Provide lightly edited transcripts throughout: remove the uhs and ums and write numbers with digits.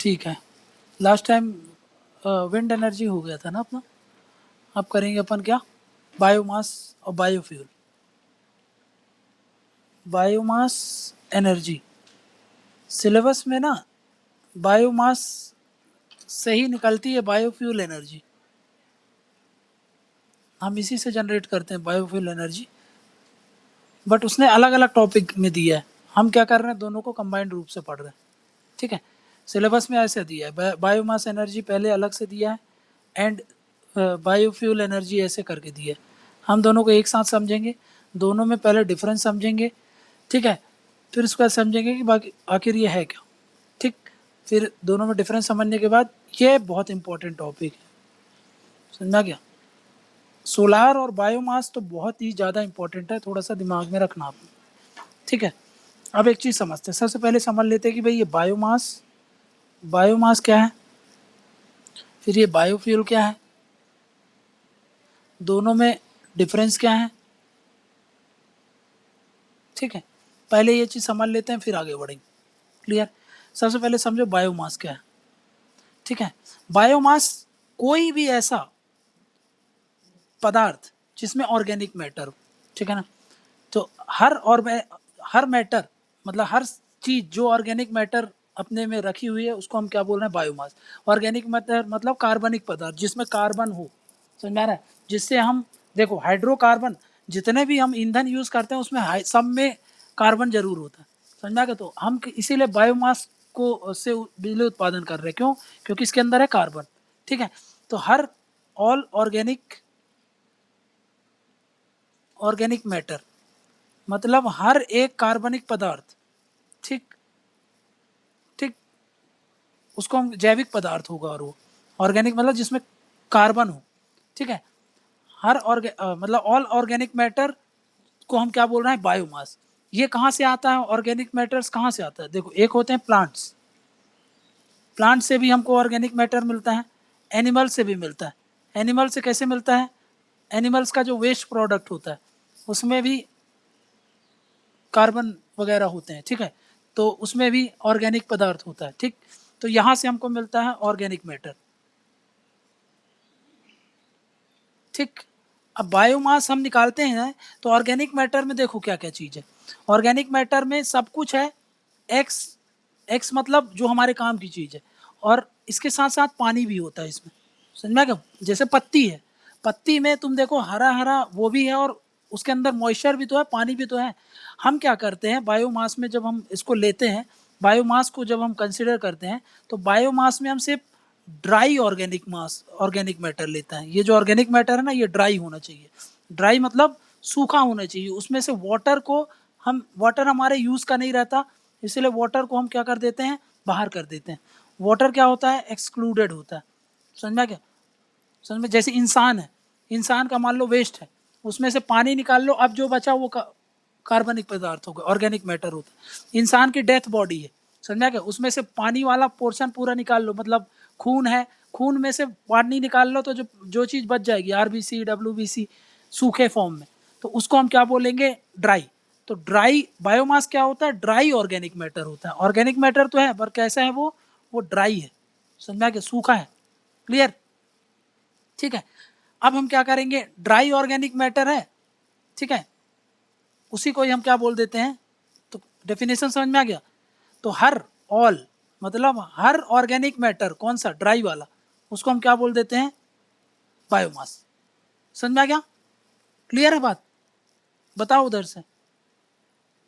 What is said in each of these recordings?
ठीक है, last time wind energy हो गया था ना अपना। अब करेंगे अपन क्या, बायोमास और बायोफ्यूल। बायोमास एनर्जी सिलेबस में ना बायोमास से ही निकलती है बायोफ्यूल एनर्जी, हम इसी से जनरेट करते हैं बायोफ्यूल एनर्जी, बट उसने अलग अलग टॉपिक में दिया है। हम क्या कर रहे हैं, दोनों को कंबाइंड रूप से पढ़ रहे हैं। ठीक है, सिलेबस में ऐसे दिया है, बायोमास एनर्जी पहले अलग से दिया है एंड बायोफ्यूल एनर्जी ऐसे करके दिया है। हम दोनों को एक साथ समझेंगे, दोनों में पहले डिफरेंस समझेंगे, ठीक है, फिर उसके बाद समझेंगे कि बाकी आखिर ये है क्या। ठीक, फिर दोनों में डिफरेंस समझने के बाद ये बहुत इंपॉर्टेंट टॉपिक है, समझा क्या। सोलार और बायोमास तो बहुत ही ज़्यादा इंपॉर्टेंट है, थोड़ा सा दिमाग में रखना आपने। ठीक है, अब एक चीज़ समझते हैं, सबसे पहले समझ लेते हैं कि भाई ये बायोमास, बायोमास क्या है, फिर ये बायोफ्यूल क्या है, दोनों में डिफरेंस क्या है। ठीक है, पहले ये चीज़ समझ लेते हैं फिर आगे बढ़ेंगे। क्लियर, सबसे पहले समझो बायोमास क्या है। ठीक है, बायोमास कोई भी ऐसा पदार्थ जिसमें ऑर्गेनिक मैटर हो, ठीक है ना। तो हर मैटर मतलब हर चीज जो ऑर्गेनिक मैटर अपने में रखी हुई है उसको हम क्या बोल रहे हैं, बायोमास। ऑर्गेनिक मैटर मतलब कार्बनिक पदार्थ जिसमें कार्बन हो, समझ में आ रहा है, जिससे हम देखो हाइड्रोकार्बन, जितने भी हम ईंधन यूज करते हैं उसमें सब में कार्बन जरूर होता है, समझ में आ गया। तो हम इसीलिए बायोमास को से बिजली उत्पादन कर रहे हैं, क्यों, क्योंकि इसके अंदर है कार्बन। ठीक है, तो हर ऑल ऑर्गेनिक मैटर मतलब हर एक कार्बनिक पदार्थ, ठीक ठीक, उसको हम जैविक पदार्थ होगा, और वो ऑर्गेनिक मतलब जिसमें कार्बन हो। ठीक है, मतलब ऑल ऑर्गेनिक मैटर को हम क्या बोल रहे हैं, बायोमास। ये कहाँ से आता है, ऑर्गेनिक मैटर्स कहाँ से आता है, देखो एक होते हैं प्लांट्स, प्लांट से भी हमको ऑर्गेनिक मैटर मिलता है, एनिमल से भी मिलता है। एनिमल से कैसे मिलता है, एनिमल्स का जो वेस्ट प्रोडक्ट होता है उसमें भी कार्बन वगैरह होते हैं। ठीक है, तो उसमें भी ऑर्गेनिक पदार्थ होता है। ठीक, तो यहाँ से हमको मिलता है ऑर्गेनिक मैटर। ठीक, अब बायोमास हम निकालते हैं तो ऑर्गेनिक मैटर में देखो क्या क्या चीज़ है। ऑर्गेनिक मैटर में सब कुछ है, एक्स, एक्स मतलब जो हमारे काम की चीज़ है, और इसके साथ साथ पानी भी होता है इसमें, समझ में क्या। जैसे पत्ती है, पत्ती में तुम देखो हरा हरा वो भी है और उसके अंदर मॉइस्चर भी तो है, पानी भी तो है। हम क्या करते हैं बायोमास में, जब हम इसको लेते हैं, बायोमास को जब हम कंसिडर करते हैं तो बायोमास में हम सिर्फ ड्राई ऑर्गेनिक मैटर लेता है। ये जो ऑर्गेनिक मैटर है ना, ये ड्राई होना चाहिए। ड्राई मतलब सूखा होना चाहिए, उसमें से वाटर हमारे यूज़ का नहीं रहता, इसलिए वाटर को हम क्या कर देते हैं, बाहर कर देते हैं। वाटर क्या होता है, एक्सक्लूडेड होता है, समझ में क्या। समझ में, जैसे इंसान है, इंसान का मान लो वेस्ट है, उसमें से पानी निकाल लो, अब जो बचा वो कार्बनिक पदार्थ होगा, ऑर्गेनिक मैटर होता है। इंसान की डेथ बॉडी है, समझा क्या, उसमें से पानी वाला पोर्शन पूरा निकाल लो, मतलब खून है, खून में से पानी निकाल लो तो जो जो चीज़ बच जाएगी, आरबीसी डब्ल्यूबीसी सूखे फॉर्म में, तो उसको हम क्या बोलेंगे, ड्राई। तो ड्राई बायोमास क्या होता है, ड्राई ऑर्गेनिक मैटर होता है। ऑर्गेनिक मैटर तो है पर कैसा है वो ड्राई है, समझा क्या, सूखा है। क्लियर, ठीक है। अब हम क्या करेंगे, ड्राई ऑर्गेनिक मैटर है, ठीक है, उसी को ही हम क्या बोल देते हैं, तो डेफिनेशन समझ में आ गया। तो हर ऑल मतलब हर ऑर्गेनिक मैटर कौन सा, ड्राई वाला, उसको हम क्या बोल देते हैं, बायोमास। समझ में आ गया, क्लियर है बात, बताओ उधर से।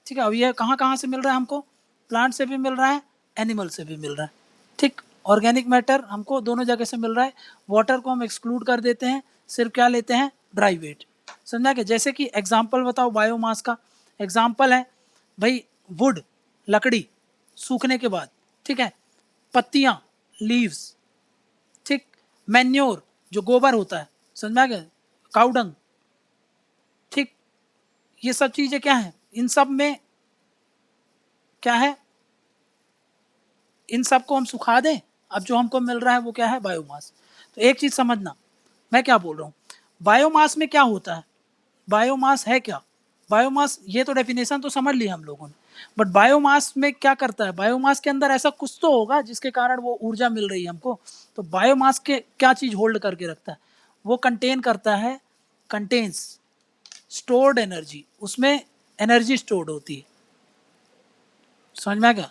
ठीक है, अब ये कहाँ कहाँ से मिल रहा है हमको, प्लांट से भी मिल रहा है, एनिमल से भी मिल रहा है। ठीक, ऑर्गेनिक मैटर हमको दोनों जगह से मिल रहा है। वाटर को हम एक्सक्लूड कर देते हैं, सिर्फ क्या लेते हैं, ड्राई वेट। समझा क्या, जैसे कि एग्जाम्पल बताओ बायोमास का, एग्जाम्पल है भाई वुड, लकड़ी सूखने के बाद, ठीक है, पत्तियाँ, लीव्स, ठीक, मैन्योर जो गोबर होता है, समझ में आ गया, काउडंग, ठीक, ये सब चीज़ें क्या है, इन सब में क्या है, इन सब को हम सुखा दें, अब जो हमको मिल रहा है वो क्या है, बायोमास। तो एक चीज़ समझना मैं क्या बोल रहा हूँ, बायोमास में क्या होता है, बायोमास है क्या, बायोमास ये तो डेफिनेशन तो समझ ली हम लोगों ने, बट बायोमास में क्या करता है, बायोमास के अंदर ऐसा कुछ तो होगा जिसके कारण वो ऊर्जा मिल रही है हमको। तो बायोमास के क्या चीज होल्ड करके रखता है, वो कंटेन करता है, कंटेन्स स्टोर्ड एनर्जी, उसमें एनर्जी स्टोर्ड होती है। समझ में आ गया?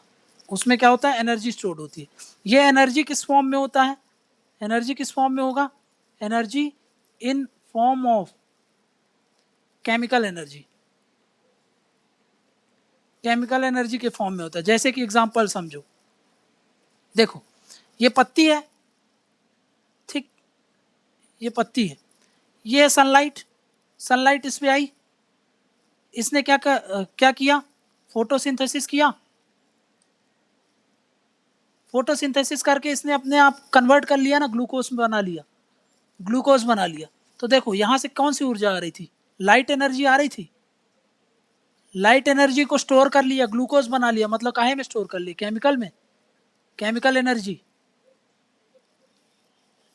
उसमें क्या होता है, एनर्जी स्टोर्ड होती है। ये एनर्जी किस फॉर्म में होता है, एनर्जी किस फॉर्म में होगा, energy in form of chemical energy, chemical energy के फॉर्म में होता है। जैसे कि एग्जांपल समझो, देखो ये पत्ती है, ठीक, ये पत्ती है, ये सनलाइट, सनलाइट इस पे आई, इसने क्या किया, फोटोसिंथेसिस किया, फोटोसिंथेसिस करके इसने अपने आप कन्वर्ट कर लिया ना, ग्लूकोज बना लिया, ग्लूकोज बना लिया। तो देखो यहाँ से कौन सी ऊर्जा आ रही थी, लाइट एनर्जी आ रही थी, लाइट एनर्जी को स्टोर कर लिया, ग्लूकोज बना लिया, मतलब काहे में स्टोर कर लिया, केमिकल में, केमिकल एनर्जी,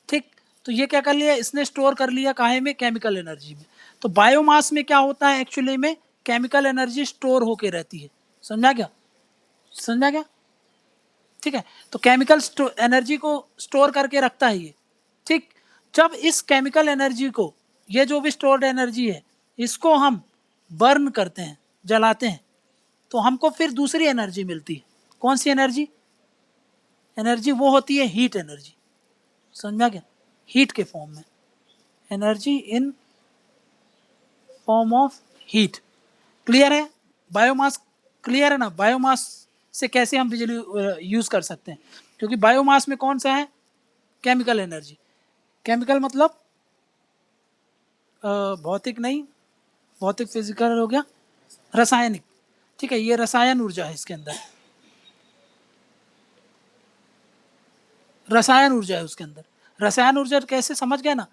ठीक। तो ये क्या कर लिया, इसने स्टोर कर लिया काहे में, केमिकल एनर्जी में। तो बायोमास में क्या होता है, एक्चुअली में केमिकल एनर्जी स्टोर होके रहती है। समझा क्या, समझा क्या, ठीक है। तो केमिकल एनर्जी को स्टोर करके रखता है ये, ठीक। जब इस केमिकल एनर्जी को, ये जो भी स्टोर्ड एनर्जी है, इसको हम बर्न करते हैं, जलाते हैं, तो हमको फिर दूसरी एनर्जी मिलती है। कौन सी एनर्जी, एनर्जी वो होती है हीट एनर्जी। समझ में आ गया, हीट के फॉर्म में, energy in form of heat. Clear है, बायोमास क्लियर है ना, बायोमास से कैसे हम बिजली यूज कर सकते हैं, क्योंकि बायोमास में कौन सा है, केमिकल एनर्जी, केमिकल मतलब भौतिक नहीं, भौतिक फिजिकल हो गया, रासायनिक, ठीक है, ये रसायन ऊर्जा है इसके अंदर, रसायन ऊर्जा है उसके अंदर। रसायन ऊर्जा कैसे, समझ गए ना,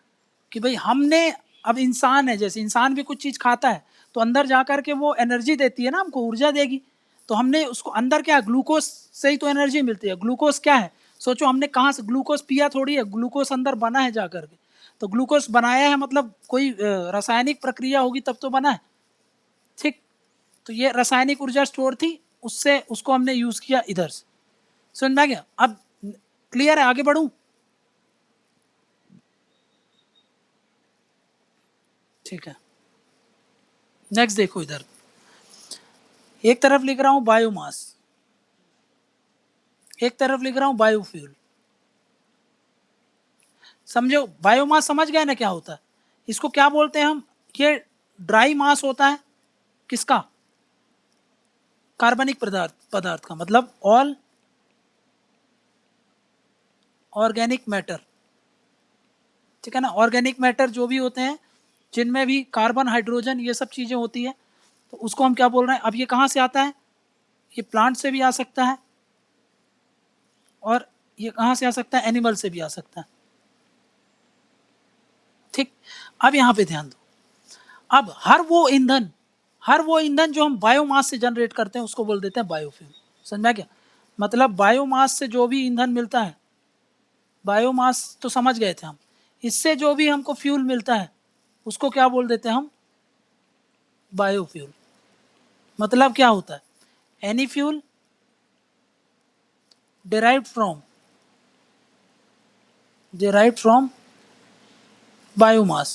कि भाई हमने, अब इंसान है, जैसे इंसान भी कुछ चीज खाता है तो अंदर जाकर के वो एनर्जी देती है ना, हमको ऊर्जा देगी। तो हमने उसको अंदर क्या, ग्लूकोज से ही तो एनर्जी मिलती है। ग्लूकोज क्या है, सोचो हमने कहाँ से ग्लूकोज पिया थोड़ी है, ग्लूकोज अंदर बना है जाकर के। तो ग्लूकोज बनाया है मतलब कोई रासायनिक प्रक्रिया होगी तब तो बना है, ठीक। तो ये रासायनिक ऊर्जा स्टोर थी, उससे उसको हमने यूज किया इधर से। समझ में आ गया, अब क्लियर है, आगे बढ़ूं, ठीक है। नेक्स्ट देखो इधर, एक तरफ लिख रहा हूं बायोमास, एक तरफ लिख रहा हूं बायोफ्यूल। समझो बायोमास, समझ गए ना क्या होता है, इसको क्या बोलते हैं हम, ये ड्राई मास होता है किसका, कार्बनिक पदार्थ, पदार्थ का, मतलब ऑल ऑर्गेनिक मैटर, ठीक है ना। ऑर्गेनिक मैटर जो भी होते हैं, जिनमें भी कार्बन, हाइड्रोजन, ये सब चीजें होती है, तो उसको हम क्या बोल रहे हैं। अब ये कहाँ से आता है, ये प्लांट से भी आ सकता है, और ये कहाँ से आ सकता है, एनिमल से भी आ सकता है, ठीक। अब यहाँ पे ध्यान दो, अब हर वो ईंधन जो हम बायोमास से जनरेट करते हैं उसको बोल देते हैं बायोफ्यूल। समझ में क्या, मतलब बायोमास से जो भी ईंधन मिलता है, बायोमास तो समझ गए थे हम, इससे जो भी हमको फ्यूल मिलता है उसको क्या बोल देते हैं हम, बायोफ्यूल। मतलब क्या होता है, any fuel derived from biomass,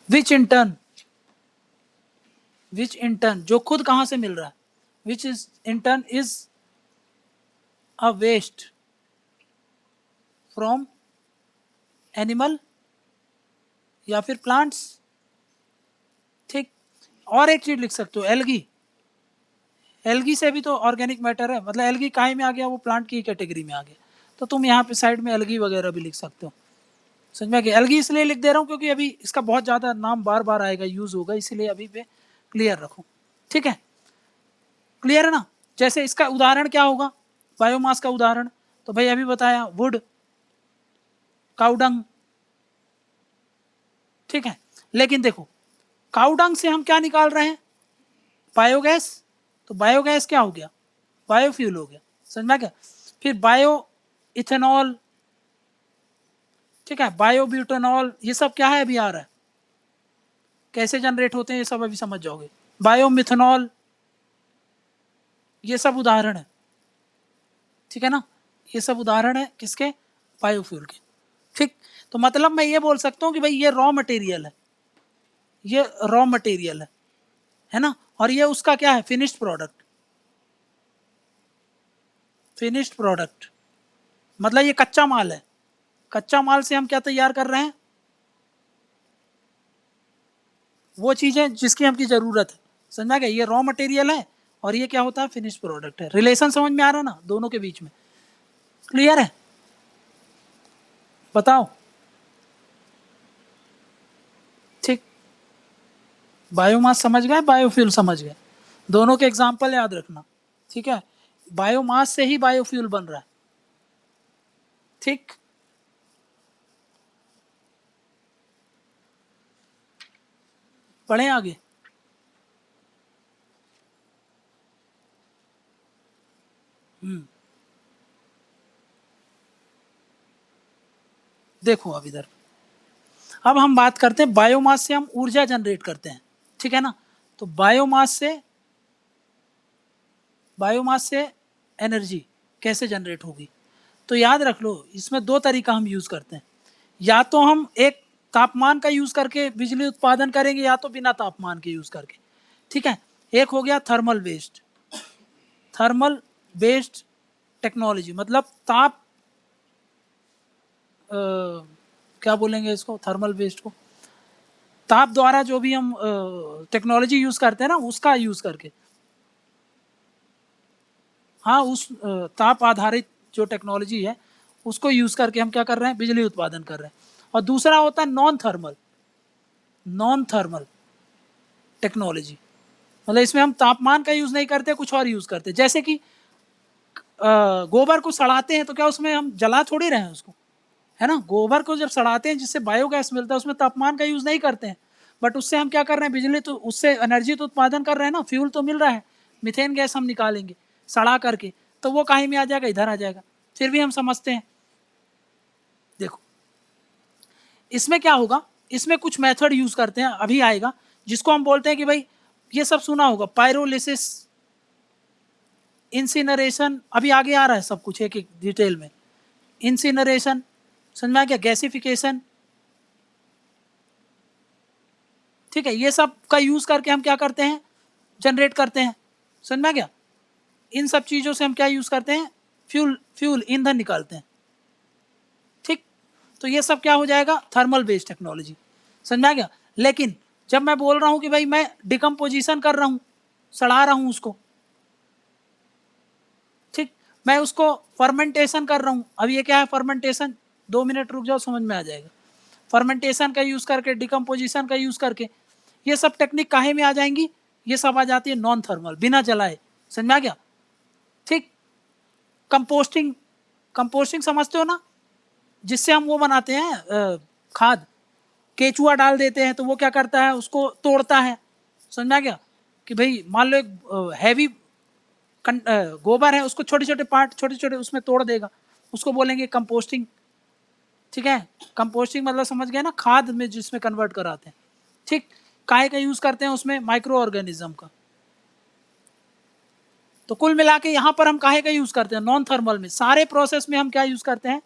which in turn जो खुद कहां से मिल रहा है, which is in turn is a waste from animal या फिर प्लांट्स, ठीक। और एक चीज लिख सकते हो, एल्गी, एल्गी से भी तो ऑर्गेनिक मैटर है, मतलब एल्गी काहे में आ गया, वो प्लांट की कैटेगरी में आ गया। तो तुम यहाँ पे साइड में एल्गी वगैरह भी लिख सकते हो। समझ में आ गया, एल्गी इसलिए लिख दे रहा हूँ क्योंकि अभी इसका बहुत ज़्यादा नाम बार बार आएगा, यूज होगा, इसलिए अभी पे क्लियर रखो, ठीक है। क्लियर है ना, जैसे इसका उदाहरण क्या होगा, बायोमास का उदाहरण, तो भाई अभी बताया वुड, काउडंग, ठीक है। लेकिन देखो काउडंग से हम क्या निकाल रहे हैं, बायोगैस। तो बायोगैस क्या हो गया, बायोफ्यूल हो गया। समझ में क्या, फिर बायो इथेनॉल, ठीक है, बायोब्यूटेनॉल, ये सब क्या है अभी आ रहा है, कैसे जनरेट होते हैं ये सब अभी समझ जाओगे। बायोमिथेनॉल, ये सब उदाहरण है, ठीक है ना, ये सब उदाहरण है किसके, बायोफ्यूल के। ठीक, तो मतलब मैं ये बोल सकता हूँ कि भाई ये रॉ मटेरियल है, ये रॉ मटेरियल है ना, और ये उसका क्या है, फिनिश्ड प्रोडक्ट, फिनिश्ड प्रोडक्ट मतलब ये कच्चा माल है, कच्चा माल से हम क्या तैयार कर रहे हैं, वो चीजें जिसकी हमकी जरूरत है, समझा गया, ये रॉ मटेरियल है और ये क्या होता है, फिनिश्ड प्रोडक्ट है। रिलेशन समझ में आ रहा है ना दोनों के बीच में, क्लियर है, बताओ। ठीक, बायोमास समझ गए, बायोफ्यूल समझ गए, दोनों के एग्जाम्पल याद रखना, ठीक है, बायोमास से ही बायोफ्यूल बन रहा है। ठीक, पढ़ें आगे। देखो अब इधर, अब हम बात करते हैं बायोमास से हम ऊर्जा जनरेट करते हैं, ठीक है ना, तो बायोमास से एनर्जी कैसे जनरेट होगी, तो याद रख लो इसमें दो तरीका हम यूज करते हैं, या तो हम एक तापमान का यूज करके बिजली उत्पादन करेंगे, या तो बिना तापमान के यूज करके, ठीक है। एक हो गया थर्मल बेस्ड टेक्नोलॉजी, मतलब ताप क्या बोलेंगे इसको, थर्मल बेस्ड को, ताप द्वारा जो भी हम टेक्नोलॉजी यूज करते हैं ना उसका यूज करके, हाँ उस ताप आधारित जो टेक्नोलॉजी है उसको यूज करके हम क्या कर रहे हैं, बिजली उत्पादन कर रहे हैं। और दूसरा होता है नॉन थर्मल टेक्नोलॉजी, मतलब इसमें हम तापमान का यूज नहीं करते, कुछ और यूज करते, जैसे कि गोबर को सड़ाते हैं तो क्या उसमें हम जला थोड़ी रहे हैं उसको, है ना, गोबर को जब सड़ाते हैं जिससे बायोगैस मिलता है उसमें तापमान का यूज नहीं करते हैं, बट उससे हम क्या कर रहे हैं, बिजली तो उससे एनर्जी तो उत्पादन कर रहे हैं ना, फ्यूल तो मिल रहा है, मीथेन गैस हम निकालेंगे सड़ा करके, तो वो कहीं में आ जाएगा, इधर आ जाएगा, फिर भी हम समझते हैं। देखो इसमें क्या होगा, इसमें कुछ मेथड यूज करते हैं, अभी आएगा, जिसको हम बोलते हैं कि भाई ये सब सुना होगा, पायरोलिसिस, इंसिनरेशन, अभी आगे आ रहा है सब कुछ एक एक डिटेल में, इंसिनरेशन, समझ में आ गया, गैसिफिकेशन, ठीक है, ये सब का यूज करके हम क्या करते हैं, जनरेट करते हैं, समझ में आ गया, इन सब चीजों से हम क्या यूज करते हैं, फ्यूल ईंधन निकालते हैं। ठीक, तो ये सब क्या हो जाएगा, थर्मल बेस्ड टेक्नोलॉजी, समझ में आ गया। लेकिन जब मैं बोल रहा हूं कि भाई मैं डिकम्पोजिशन कर रहा हूं, सड़ा रहा हूं उसको, ठीक, मैं उसको फर्मेंटेशन कर रहा हूं, अब ये क्या है फर्मेंटेशन, 2 मिनट रुक जाओ समझ में आ जाएगा, फर्मेंटेशन का यूज करके, डिकम्पोजिशन का यूज करके, ये सब टेक्निक काहे में आ जाएंगी, ये सब आ जाती है नॉन थर्मल, बिना जलाए, समझ में आ गया। ठीक, कंपोस्टिंग, कंपोस्टिंग समझते हो ना, जिससे हम वो बनाते हैं खाद, केचुआ डाल देते हैं तो वो क्या करता है, उसको तोड़ता है, समझ में आ गया, कि भाई मान लो एक हैवी गोबर है, उसको छोटे छोटे पार्ट, छोटे छोटे उसमें तोड़ देगा, उसको बोलेंगे कंपोस्टिंग, ठीक है, कंपोस्टिंग मतलब समझ गए ना, खाद में जिसमें कन्वर्ट कराते हैं। ठीक, काय का यूज करते हैं उसमें, माइक्रो ऑर्गेनिज्म का। तो कुल मिला के यहां पर हम काहे का यूज करते हैं, नॉन थर्मल में सारे प्रोसेस में हम क्या यूज करते हैं,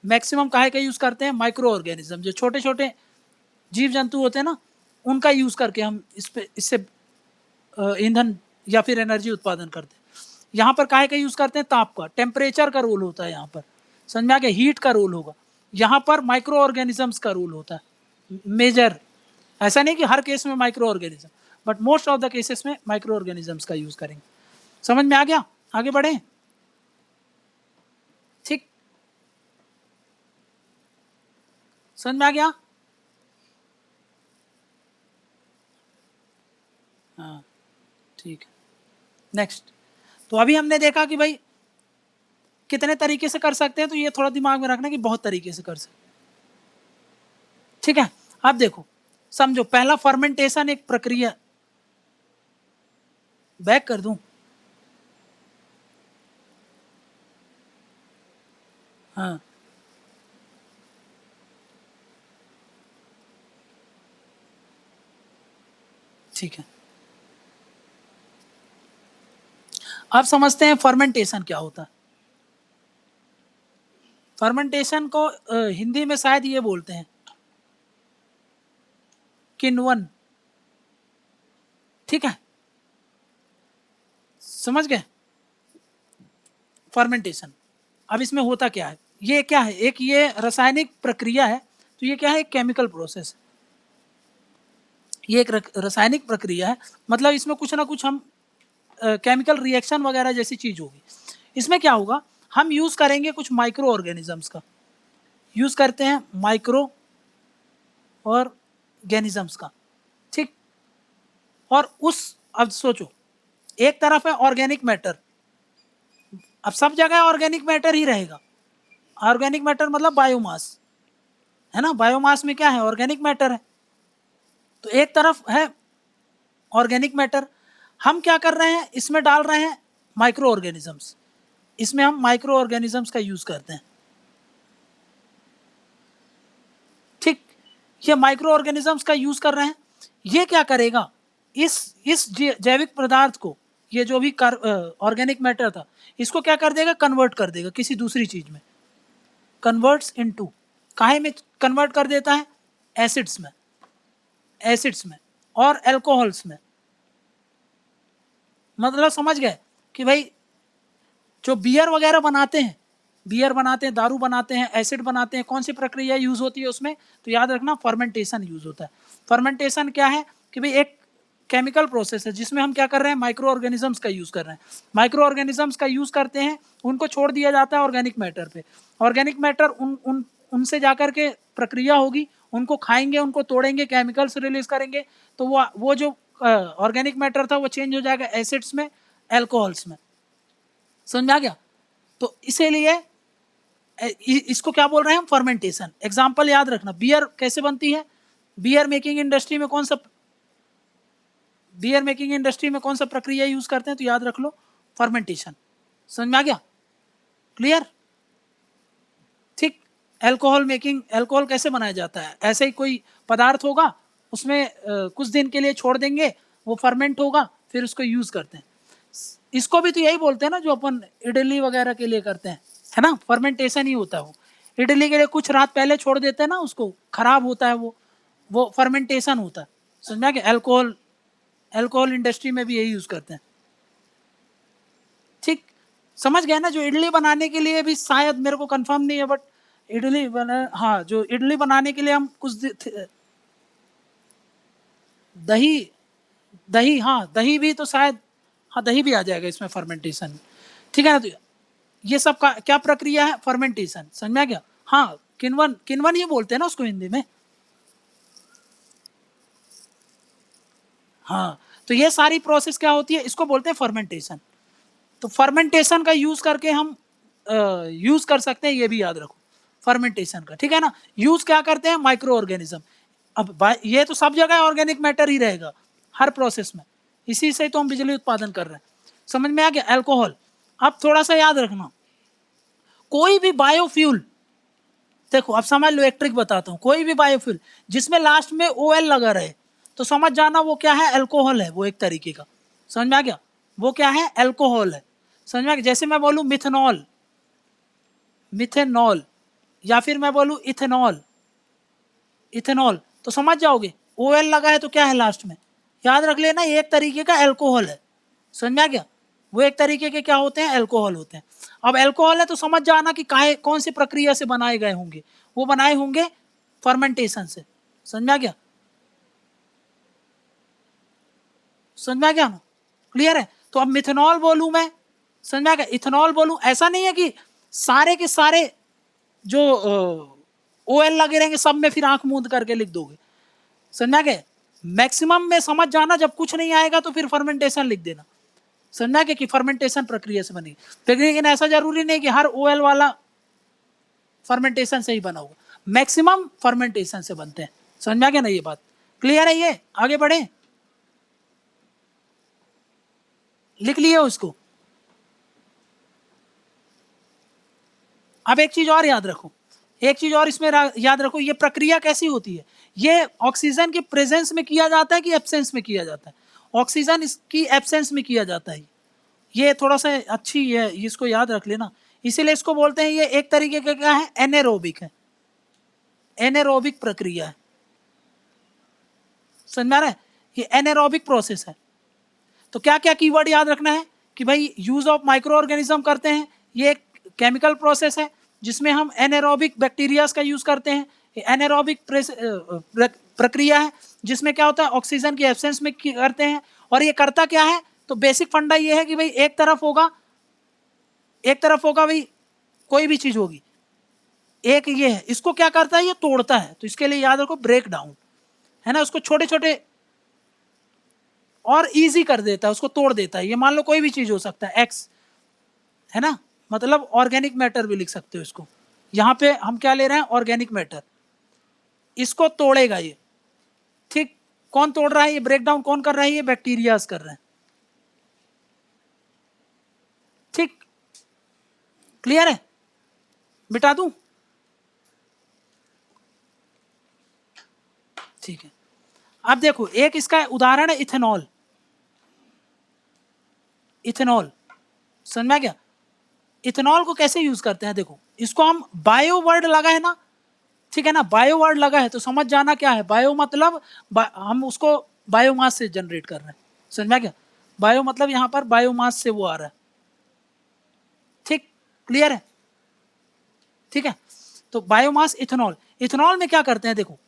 मैक्सिमम काहे का यूज करते हैं, माइक्रो ऑर्गेनिज्म, जो छोटे छोटे जीव जंतु होते हैं ना, उनका यूज करके हम इससे ईंधन या फिर एनर्जी उत्पादन करते हैं। यहाँ पर काहे का यूज करते हैं, ताप का, टेम्परेचर का रोल होता है यहाँ पर, समझ में आ गया, हीट का रोल होगा, यहाँ पर माइक्रो ऑर्गेनिजम्स का रोल होता है मेजर, ऐसा नहीं कि हर केस में micro organism, but most of the cases में माइक्रो ऑर्गेनिजम्स का यूज करेंगे। समझ में आ गया, आगे बढ़े। ठीक, समझ में आ गया, हाँ ठीक है, नेक्स्ट। तो अभी हमने देखा कि भाई कितने तरीके से कर सकते हैं, तो ये थोड़ा दिमाग में रखना कि बहुत तरीके से कर सकते, ठीक है। अब देखो समझो, पहला फर्मेंटेशन एक प्रक्रिया, बैक कर दूं, हाँ ठीक है, अब समझते हैं फर्मेंटेशन क्या होता है। फर्मेंटेशन को हिंदी में शायद ये बोलते हैं किण्वन, ठीक है, समझ गए फर्मेंटेशन। अब इसमें होता क्या है, ये क्या है, एक ये रासायनिक प्रक्रिया है, तो ये क्या है, एक केमिकल प्रोसेस है, ये एक रासायनिक प्रक्रिया है, मतलब इसमें कुछ ना कुछ हम केमिकल रिएक्शन वगैरह जैसी चीज होगी। इसमें क्या होगा, हम यूज करेंगे कुछ माइक्रो ऑर्गेनिजम्स का, यूज करते हैं माइक्रो ऑर्गेनिजम्स का, ठीक। और उस, अब सोचो, एक तरफ है ऑर्गेनिक मैटर, अब सब जगह ऑर्गेनिक मैटर ही रहेगा, ऑर्गेनिक मैटर मतलब बायोमास है ना, बायोमास में क्या है, ऑर्गेनिक मैटर है। तो एक तरफ है ऑर्गेनिक मैटर, हम क्या कर रहे हैं, इसमें डाल रहे हैं माइक्रो ऑर्गेनिजम्स, इसमें हम माइक्रो ऑर्गेनिजम्स का यूज करते हैं, ठीक। ये माइक्रो ऑर्गेनिजम्स का यूज कर रहे हैं, ये क्या करेगा, इस जैविक पदार्थ को, ये जो भी ऑर्गेनिक मैटर था, इसको क्या कर देगा, कन्वर्ट कर देगा किसी दूसरी चीज में, कन्वर्ट्स इनटू, काहे में कन्वर्ट कर देता है, एसिड्स में, एसिड्स में और एल्कोहल्स में। मतलब समझ गए कि भाई जो बियर वगैरह बनाते हैं, बियर बनाते हैं, दारू बनाते हैं, एसिड बनाते हैं, कौन सी प्रक्रिया यूज होती है उसमें, तो याद रखना फर्मेंटेशन यूज होता है। फर्मेंटेशन क्या है कि भाई एक केमिकल प्रोसेस है जिसमें हम क्या कर रहे हैं, माइक्रो ऑर्गेनिजम्स का यूज कर रहे हैं, माइक्रो ऑर्गेनिजम्स का यूज करते हैं, उनको छोड़ दिया जाता है ऑर्गेनिक मैटर पे, ऑर्गेनिक मैटर उनसे जाकर के प्रक्रिया होगी, उनको खाएंगे, उनको तोड़ेंगे, केमिकल्स रिलीज करेंगे, तो वो जो ऑर्गेनिक मैटर था वो चेंज हो जाएगा एसिड्स में, एल्कोहल्स में, समझ आ गया। तो इसीलिए इसको क्या बोल रहे हैं हम, फर्मेंटेशन। एग्जांपल याद रखना, बियर कैसे बनती है, बियर मेकिंग इंडस्ट्री में कौन सा, बियर मेकिंग इंडस्ट्री में कौन सा प्रक्रिया यूज करते हैं, तो याद रख लो फर्मेंटेशन, समझ में आ गया, क्लियर, ठीक। एल्कोहल मेकिंग, एल्कोहल कैसे बनाया जाता है, ऐसे ही कोई पदार्थ होगा, उसमें कुछ दिन के लिए छोड़ देंगे, वो फर्मेंट होगा, फिर उसको यूज करते हैं। इसको भी तो यही बोलते हैं ना, जो अपन इडली वगैरह के लिए करते हैं, है ना, फर्मेंटेशन ही होता है वो। इडली के लिए कुछ रात पहले छोड़ देते हैं ना, उसको खराब होता है वो फर्मेंटेशन होता है, समझ में आ गया। एल्कोहल, एल्कोहल इंडस्ट्री में भी यही यूज करते हैं, ठीक, समझ गए ना। जो इडली बनाने के लिए भी, शायद मेरे को कंफर्म नहीं है, बट इडली बना, हाँ, जो इडली बनाने के लिए हम कुछ दही, दही, हाँ दही भी तो शायद, हाँ दही भी आ जाएगा इसमें फर्मेंटेशन में, ठीक है ना। तो ये सब का क्या प्रक्रिया है, फर्मेंटेशन, समझ में आ गया। हाँ, किण्वन, किण्वन ही बोलते हैं ना उसको हिंदी में, हाँ। तो ये सारी प्रोसेस क्या होती है, इसको बोलते हैं फर्मेंटेशन। तो फर्मेंटेशन का यूज करके हम यूज कर सकते हैं, ये भी याद रखो फर्मेंटेशन का, ठीक है ना। यूज क्या करते हैं, माइक्रो ऑर्गेनिज्म। अब ये तो सब जगह ऑर्गेनिक मैटर ही रहेगा हर प्रोसेस में, इसी से तो हम बिजली उत्पादन कर रहे हैं, समझ में आ गया। एल्कोहल, अब थोड़ा सा याद रखना, कोई भी बायोफ्यूल, देखो अब समझ लो, इलेक्ट्रिक बताता हूँ, कोई भी बायोफ्यूल जिसमें लास्ट में OL लगा रहे, तो समझ जाना वो क्या है, एल्कोहल है, वो एक तरीके का, समझ में आ गया, वो क्या है, एल्कोहल है, समझ में आ गया। जैसे मैं बोलूँ मिथेनॉल, मिथेनॉल, या फिर मैं बोलूँ इथेनॉल, इथेनॉल, तो समझ जाओगे OL लगा है तो क्या है लास्ट में, याद रख लेना, ये एक तरीके का एल्कोहल है, समझ में आ गया। वो एक तरीके के क्या होते हैं, एल्कोहल होते हैं। अब एल्कोहल है तो समझ जाना कि काहे, कौन सी प्रक्रिया से बनाए गए होंगे, वो बनाए होंगे फर्मेंटेशन से, समझ में आ गया, समझ में आ गया ना, क्लियर है। तो अब मिथेनॉल बोलूं मैं, समझ में आ गया, इथेनॉल बोलूं, ऐसा नहीं है कि सारे के सारे जो OL लगे रहेंगे सब में फिर आंख मूंद करके लिख दोगे, समझ में आ गया। मैक्सिमम में समझ जाना, जब कुछ नहीं आएगा तो फिर फर्मेंटेशन लिख देना, समझना कि फर्मेंटेशन प्रक्रिया से बनी। लेकिन ऐसा जरूरी नहीं कि हर OL वाला फर्मेंटेशन से ही बना होगा, मैक्सिमम फर्मेंटेशन से बनते हैं, समझ में आ गया ना ये बात, क्लियर है। ये आगे बढ़े, लिख लिए उसको। अब एक चीज और याद रखो, एक चीज और इसमें याद रखो, ये प्रक्रिया कैसी होती है, ये ऑक्सीजन के प्रेजेंस में किया जाता है कि एब्सेंस में किया जाता है? ऑक्सीजन इसकी एब्सेंस में किया जाता है। ये थोड़ा सा अच्छी है, इसको याद रख लेना। इसीलिए इसको बोलते हैं, ये एक तरीके का क्या है, एनेरोबिक है, एनेरोबिक प्रक्रिया है। समझ में आ रहा है? ये एनेरोबिक प्रोसेस है। तो क्या क्या कीवर्ड याद रखना है कि भाई यूज ऑफ माइक्रो ऑर्गेनिज्म करते हैं, ये एक केमिकल प्रोसेस है जिसमें हम एनेरोबिक बैक्टीरियाज का यूज करते हैं। एनेरोबिक प्रक्रिया है जिसमें क्या होता है, ऑक्सीजन की एब्सेंस में करते हैं। और ये करता क्या है, तो बेसिक फंडा ये है कि भाई एक तरफ होगा भाई कोई भी चीज होगी, एक ये है, इसको क्या करता है, ये तोड़ता है। तो इसके लिए याद रखो ब्रेक डाउन, है ना, उसको छोटे छोटे और इजी कर देता है, उसको तोड़ देता है। ये मान लो कोई भी चीज हो सकता है, एक्स, है ना, मतलब ऑर्गेनिक मैटर भी लिख सकते हो इसको। यहां पे हम क्या ले रहे हैं, ऑर्गेनिक मैटर, इसको तोड़ेगा ये, ठीक। कौन तोड़ रहा है, ये ब्रेक डाउन कौन कर रहा है, ये बैक्टीरियाज कर रहे हैं, ठीक। क्लियर है? मिटा दूं? ठीक है। अब देखो, एक इसका उदाहरण है इथेनॉल। इथेनॉल समझ में आ गया? इथेनॉल को कैसे यूज करते हैं, देखो, इसको हम बायो वर्ड लगा है ना, ठीक है ना, बायो वर्ड लगा है तो समझ जाना क्या है। बायो मतलब हम उसको बायोमास से जनरेट कर रहे हैं। समझ में आ गया? बायो मतलब यहां पर बायोमास से वो आ रहा है, ठीक। क्लियर है? ठीक है। तो बायोमास इथेनॉल, इथेनॉल में क्या करते हैं, देखो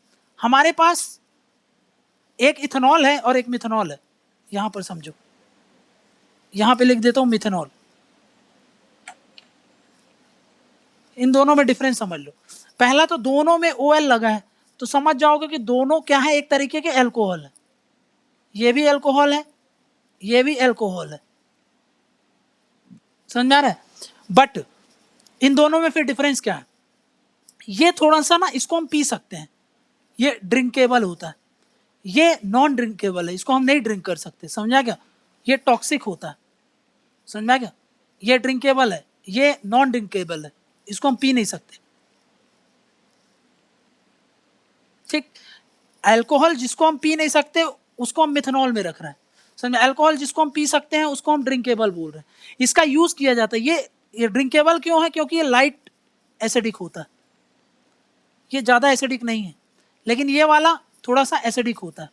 हमारे पास एक इथेनॉल है और एक मिथेनॉल है। यहां पर समझो, यहां पे लिख देता हूं मिथेनॉल। इन दोनों में डिफरेंस समझ लो। पहला तो दोनों में OL लगा है तो समझ जाओगे कि दोनों क्या है, एक तरीके के एल्कोहल है। ये भी एल्कोहल है, ये भी एल्कोहल है। समझ में आ रहा है? बट इन दोनों में फिर डिफरेंस क्या है, ये थोड़ा सा ना, इसको हम पी सकते हैं, ये ड्रिंकेबल होता है, ये नॉन ड्रिंकेबल है, इसको हम नहीं ड्रिंक कर सकते। समझा क्या? ये टॉक्सिक होता है। समझ में आ गया? ये ड्रिंकेबल है, ये नॉन ड्रिंकेबल है, इसको हम पी नहीं सकते, ठीक। अल्कोहल जिसको हम पी नहीं सकते उसको हम मिथेनॉल में रख रहे हैं। समझ, अल्कोहल जिसको हम पी सकते हैं उसको हम ड्रिंकेबल बोल रहे हैं। इसका यूज किया जाता है। ये ड्रिंकेबल क्यों है, क्योंकि ये लाइट एसिडिक होता है, ये ज्यादा एसिडिक नहीं है, लेकिन ये वाला थोड़ा सा एसिडिक होता है,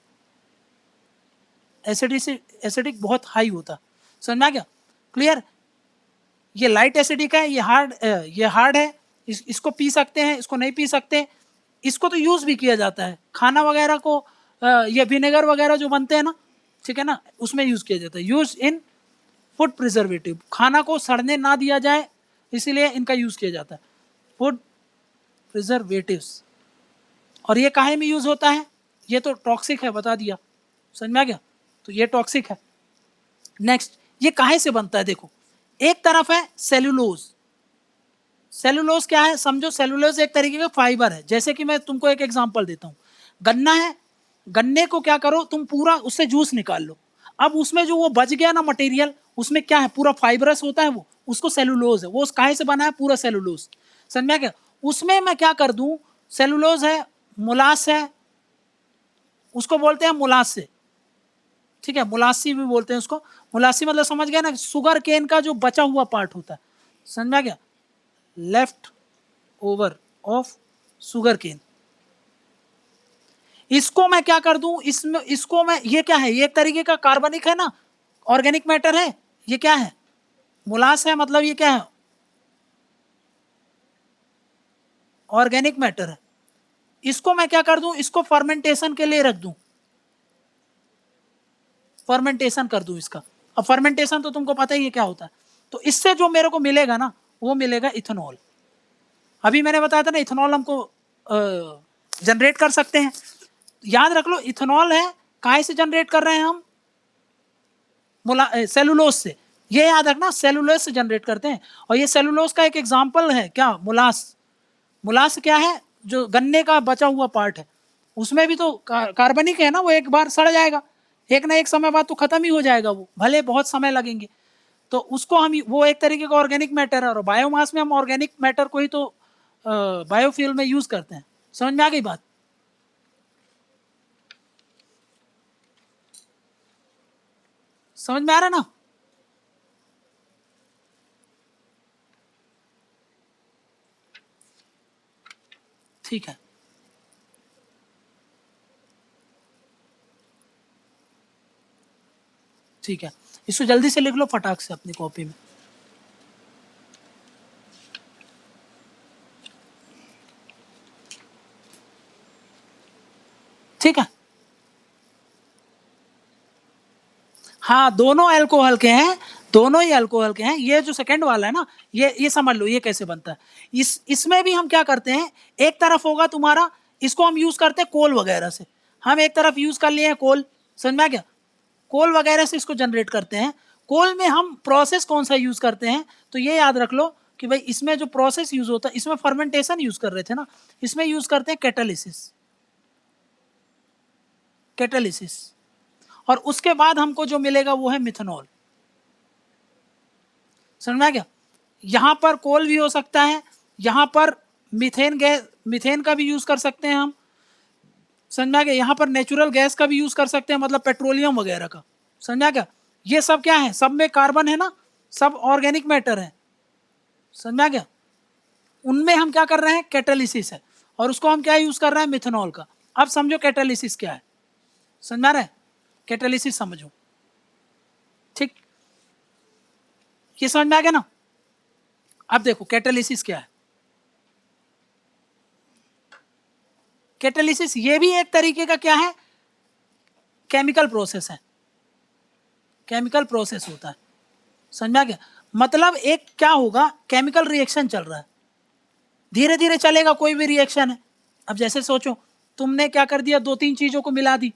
एसिडिक बहुत हाई होता है। समझ में आ गया? क्लियर? ये लाइट एसिडिक है, ये हार्ड है, इसको पी सकते हैं, इसको नहीं पी सकते। इसको तो यूज भी किया जाता है, खाना वगैरह को, ये विनेगर वगैरह जो बनते हैं ना, ठीक है ना, उसमें यूज किया जाता है। यूज इन फूड प्रिजर्वेटिव, खाना को सड़ने ना दिया जाए इसीलिए इनका यूज किया जाता है, फूड प्रिजर्वेटिव्स। और ये काहे में यूज होता है, ये तो टॉक्सिक है, बता दिया। समझ में आ गया? तो ये टॉक्सिक है। नेक्स्ट, ये काहे से बनता है, देखो एक तरफ है सेलुलोज। सेलुलोज क्या है, समझो, सेलुलोज एक तरीके का फाइबर है। जैसे कि मैं तुमको एक एग्जांपल देता हूँ, गन्ना है, गन्ने को क्या करो तुम, पूरा उससे जूस निकाल लो। अब उसमें जो वो बच गया ना मटेरियल, उसमें क्या है, पूरा फाइबरस होता है वो, उसको सेलुलोज है। वो उस काहे से बना है, पूरा सेलुलोज। समझ में क्या? उसमें मैं क्या कर दूं, सेलुलोज है, मुलास है, उसको बोलते हैं मुलासे, ठीक है, मुलासी भी बोलते हैं उसको। मुलासी मतलब समझ गया ना, शुगर केन का जो बचा हुआ पार्ट होता है। समझ में आ गया? Left over of sugar cane. इसको मैं क्या कर दूं, इसमें इसको मैं, ये क्या है, ये एक तरीके का कार्बनिक है ना, ऑर्गेनिक मैटर है। ये क्या है, मुलास है, मतलब ये क्या है, ऑर्गेनिक मैटर है। इसको मैं क्या कर दूं, इसको फर्मेंटेशन के लिए रख दूं, फर्मेंटेशन कर दूं इसका। अब फर्मेंटेशन तो तुमको पता ही है क्या होता है। तो इससे जो मेरे को मिलेगा ना, वो मिलेगा इथेनॉल। अभी मैंने बताया था ना, इथेनॉल हमको जनरेट कर सकते हैं। याद रख लो, इथेनॉल है, काहे से जनरेट कर रहे हैं हम, सेलुलोज से। ये याद रखना, सेलुलोज से जनरेट करते हैं। और ये सेलुलोज का एक एग्जांपल है क्या, मुलास। मुलास क्या है, जो गन्ने का बचा हुआ पार्ट है, उसमें भी तो कार्बनिक है ना, वो एक बार सड़ जाएगा, एक ना एक समय बाद तो खत्म ही हो जाएगा वो, भले बहुत समय लगेंगे। तो उसको हम, वो एक तरीके का ऑर्गेनिक मैटर है। और बायोमास में हम ऑर्गेनिक मैटर को ही तो बायोफ्यूल में यूज करते हैं। समझ में आ गई बात? समझ में आ रहा ना? ठीक है, ठीक है, इसको जल्दी से लिख लो फटाक से अपनी कॉपी में। ठीक है, हाँ दोनों अल्कोहल के हैं, दोनों ही अल्कोहल के हैं। ये जो सेकंड वाला है ना, ये समझ लो ये कैसे बनता है। इसमें भी हम क्या करते हैं, एक तरफ होगा तुम्हारा, इसको हम यूज करते हैं कोल वगैरह से। हम एक तरफ यूज कर लिए हैं कोल, समझ में आ गया? कोल वगैरह से इसको जनरेट करते हैं। कोल में हम प्रोसेस कौन सा यूज करते हैं, तो ये याद रख लो कि भाई इसमें जो प्रोसेस यूज होता है, इसमें फर्मेंटेशन यूज कर रहे थे ना, इसमें यूज करते हैं कैटालिसिस। कैटालिसिस, और उसके बाद हमको जो मिलेगा वो है मिथेनॉल। समझ में आ गया? यहां पर कोल भी हो सकता है, यहां पर मीथेन गैस, मीथेन का भी यूज कर सकते हैं हम। समझ में आ गया? यहां पर नेचुरल गैस का भी यूज कर सकते हैं, मतलब पेट्रोलियम वगैरह का। समझ में आ गया? ये सब क्या है, सब में कार्बन है ना, सब ऑर्गेनिक मैटर है। समझ में आ गया? उनमें हम क्या कर रहे हैं, कैटालिसिस है, और उसको हम क्या यूज कर रहे हैं, मिथेनॉल का। अब समझो कैटालिसिस क्या है, समझ में आ रहा है? कैटालिसिस समझो, ठीक? ये समझ में आ गया ना? अब देखो कैटालिसिस क्या है। कैटालिसिस ये भी एक तरीके का क्या है, केमिकल प्रोसेस है। केमिकल प्रोसेस होता है, समझ में आ गया? मतलब एक क्या होगा, केमिकल रिएक्शन चल रहा है, धीरे धीरे चलेगा, कोई भी रिएक्शन है। अब जैसे सोचो, तुमने क्या कर दिया, दो तीन चीजों को मिला दी,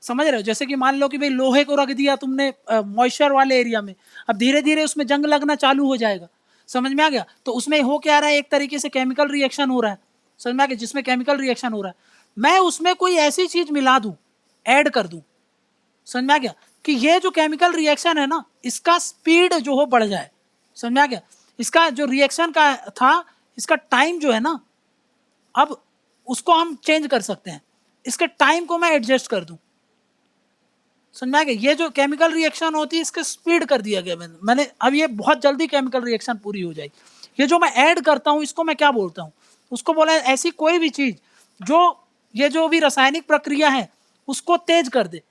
समझ रहे हो? जैसे कि मान लो कि भाई लोहे को रख दिया तुमने मॉइस्चर वाले एरिया में, अब धीरे धीरे उसमें जंग लगना चालू हो जाएगा। समझ में आ गया? तो उसमें हो क्या रहा है, एक तरीके से केमिकल रिएक्शन हो रहा है। समझ में आ गया? जिसमें केमिकल रिएक्शन हो रहा है, मैं उसमें कोई ऐसी चीज मिला दूं, ऐड कर दूं, समझ में आ गया, कि ये जो केमिकल रिएक्शन है ना, इसका स्पीड जो हो बढ़ जाए। समझ में आ गया? इसका जो रिएक्शन का था, इसका टाइम जो है ना, अब उसको हम चेंज कर सकते हैं, इसके टाइम को मैं एडजस्ट कर दूं। समझ में आ गया? ये जो केमिकल रिएक्शन होती है, इसके स्पीड कर दिया गया मैंने। अब ये बहुत जल्दी केमिकल रिएक्शन पूरी हो जाएगी। ये जो मैं ऐड करता हूं, इसको मैं क्या बोलता हूं, उसको बोला है ऐसी कोई भी चीज जो ये जो भी रासायनिक प्रक्रिया है उसको तेज कर दे।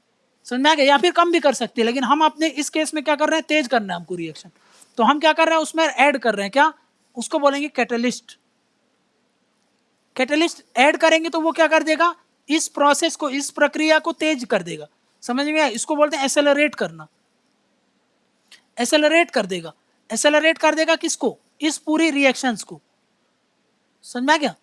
समझ में आ गया? या फिर कम भी कर सकती है, लेकिन हम अपने इस केस में क्या कर रहे हैं, तेज करना है हमको रिएक्शन। तो हम क्या कर रहे हैं, उसमें ऐड कर रहे हैं क्या, उसको बोलेंगे कैटलिस्ट। कैटलिस्ट ऐड करेंगे तो वो क्या कर देगा, इस प्रोसेस को, इस प्रक्रिया को तेज कर देगा। समझ में आया? इसको बोलते हैं एसेलरेट करना। एसेलरेट कर देगा, एसेलरेट कर देगा किसको, इस पूरी रिएक्शंस को। समझ में आ गया?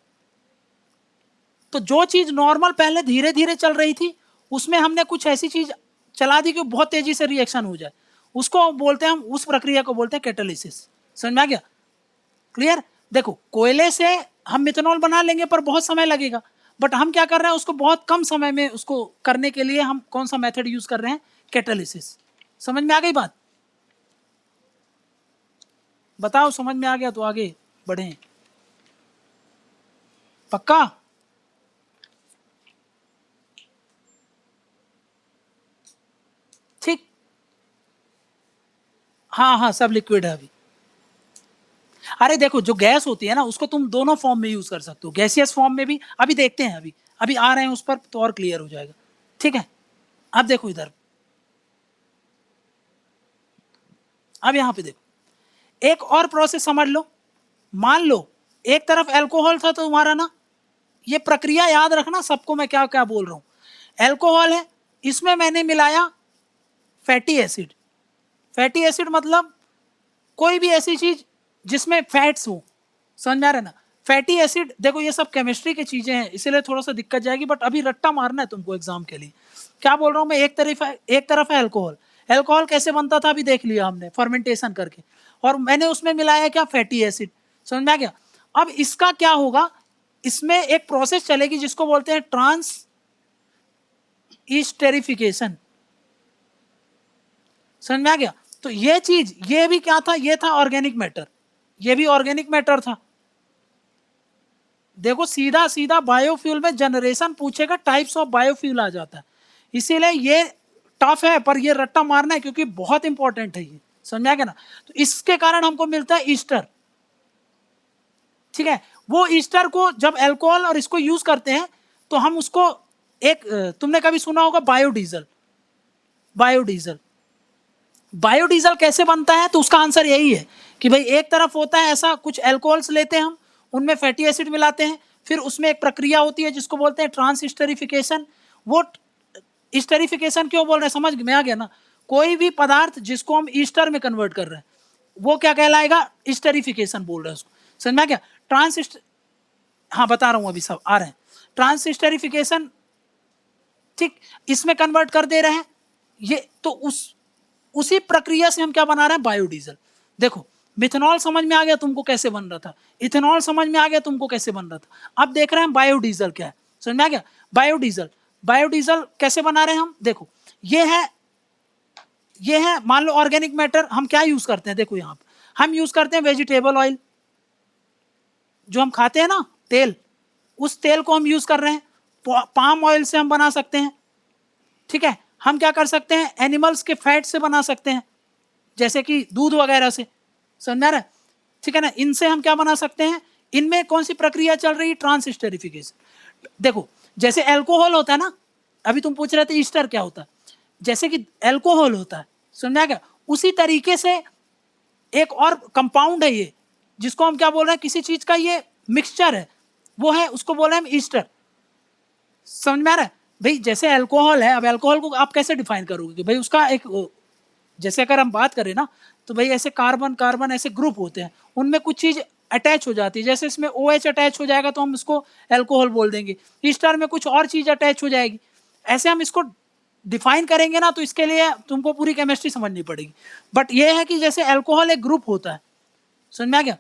तो जो चीज नॉर्मल पहले धीरे धीरे चल रही थी, उसमें हमने कुछ ऐसी चीज चला दी कि बहुत तेजी से रिएक्शन हो जाए, उसको बोलते हैं हम, उस प्रक्रिया को बोलते हैं कैटालिसिस। समझ में आ गया? क्लियर? देखो कोयले से हम मिथेनॉल बना लेंगे पर बहुत समय लगेगा, बट हम क्या कर रहे हैं, उसको बहुत कम समय में उसको करने के लिए हम कौन सा मेथड यूज कर रहे हैं, कैटालिसिस। समझ में आ गई बात? बताओ समझ में आ गया तो आगे बढ़े। पक्का? ठीक, हाँ हाँ सब लिक्विड है अभी। अरे देखो जो गैस होती है ना, उसको तुम दोनों फॉर्म में यूज कर सकते हो, गैसियस फॉर्म में भी। अभी देखते हैं, अभी अभी आ रहे हैं उस पर तो और क्लियर हो जाएगा। ठीक है, अब देखो इधर, अब यहां पे देखो, एक और प्रोसेस समझ लो। मान लो एक तरफ अल्कोहल था तो तुम्हारा ना, ये प्रक्रिया याद रखना सबको, मैं क्या क्या बोल रहा हूं। अल्कोहल है, इसमें मैंने मिलाया फैटी एसिड। फैटी एसिड मतलब कोई भी ऐसी चीज जिसमें फैट्स हो। समझ में आ रहा है ना? फैटी एसिड, देखो ये सब केमिस्ट्री की चीजें हैं, इसीलिए थोड़ा सा दिक्कत जाएगी, बट अभी रट्टा मारना है तुमको एग्जाम के लिए। क्या बोल रहा हूं मैं, एक तरफ है अल्कोहल। अल्कोहल कैसे बनता था अभी देख लिया हमने, फर्मेंटेशन करके, और मैंने उसमें मिलाया क्या, फैटी एसिड। समझ में आ गया? अब इसका क्या होगा, इसमें एक प्रोसेस चलेगी जिसको बोलते हैं ट्रांस ईस्टेरिफिकेशन। समझ में आ गया? तो ये चीज, ये भी क्या था, ये था ऑर्गेनिक मैटर, ये भी ऑर्गेनिक मैटर था। देखो सीधा सीधा बायोफ्यूल में जनरेशन पूछेगा, टाइप्स ऑफ बायोफ्यूल आ जाता है, इसीलिए ये टफ है, पर ये रट्टा मारना है क्योंकि बहुत इंपॉर्टेंट है ये, समझा गया ना। तो इसके कारण हमको मिलता है ईस्टर, ठीक है। वो ईस्टर को जब अल्कोहल और इसको यूज करते हैं तो हम उसको एक, तुमने कभी सुना होगा बायोडीजल, बायोडीजल, बायोडीजल कैसे बनता है, तो उसका आंसर यही है कि भाई एक तरफ होता है ऐसा, कुछ अल्कोहल्स लेते हैं हम, उनमें फैटी एसिड मिलाते हैं, फिर उसमें एक प्रक्रिया होती है जिसको बोलते हैं ट्रांसस्टेरिफिकेशन। वो स्टेरिफिकेशन क्यों बोल रहे हैं, समझ में आ गया ना। कोई भी पदार्थ जिसको हम ईस्टर में कन्वर्ट कर रहे हैं वो क्या कहलाएगा, स्टेरिफिकेशन बोल रहे हैं उसको, समझ में आ गया। हाँ बता रहा हूँ, अभी सब आ रहे हैं। ट्रांसस्टेरिफिकेशन, ठीक, इसमें कन्वर्ट कर दे रहे हैं ये, तो उसी प्रक्रिया से हम क्या बना रहे हैं, बायोडीजल। देखो मिथेनॉल समझ में आ गया तुमको कैसे बन रहा था, इथेनॉल समझ में आ गया तुमको कैसे बन रहा था, अब देख रहे हैं बायोडीजल क्या है, समझ में आ गया। बायोडीजल, बायोडीजल कैसे बना रहे हैं हम, देखो ये है मान लो ऑर्गेनिक मैटर, हम क्या यूज करते हैं, देखो यहाँ पे हम यूज करते हैं वेजिटेबल ऑयल, जो हम खाते हैं ना तेल, उस तेल को हम यूज कर रहे हैं, पाम ऑयल से हम बना सकते हैं, ठीक है। हम क्या कर सकते हैं, एनिमल्स के फैट से बना सकते हैं, जैसे कि दूध वगैरह से, समझ रहे, ठीक है ना। इनसे हम क्या बना सकते हैं, इनमें कौन सी प्रक्रिया चल रही है, ट्रांसस्टेरिफिकेशन। देखो जैसे अल्कोहल होता है ना, अभी तुम पूछ रहे थे ईस्टर क्या होता है, जैसे कि अल्कोहल होता है, समझा क्या, उसी तरीके से एक और कंपाउंड है ये, जिसको हम क्या बोल रहे हैं, किसी चीज का ये मिक्सचर है, वो है, उसको बोल रहे हैं ईस्टर, समझ में आ रहा है भाई। जैसे अल्कोहल है, अब अल्कोहल को आप कैसे डिफाइन करोगे कि भाई उसका एक, जैसे अगर हम बात करें ना, तो भाई ऐसे कार्बन कार्बन ऐसे ग्रुप होते हैं, उनमें कुछ चीज अटैच हो जाती है, जैसे इसमें OH अटैच हो जाएगा तो हम इसको अल्कोहल बोल देंगे, ईस्टर में कुछ और चीज अटैच हो जाएगी, ऐसे हम इसको डिफाइन करेंगे ना, तो इसके लिए तुमको पूरी केमिस्ट्री समझनी पड़ेगी। बट ये है कि जैसे अल्कोहल एक ग्रुप होता है, समझ में आ गया,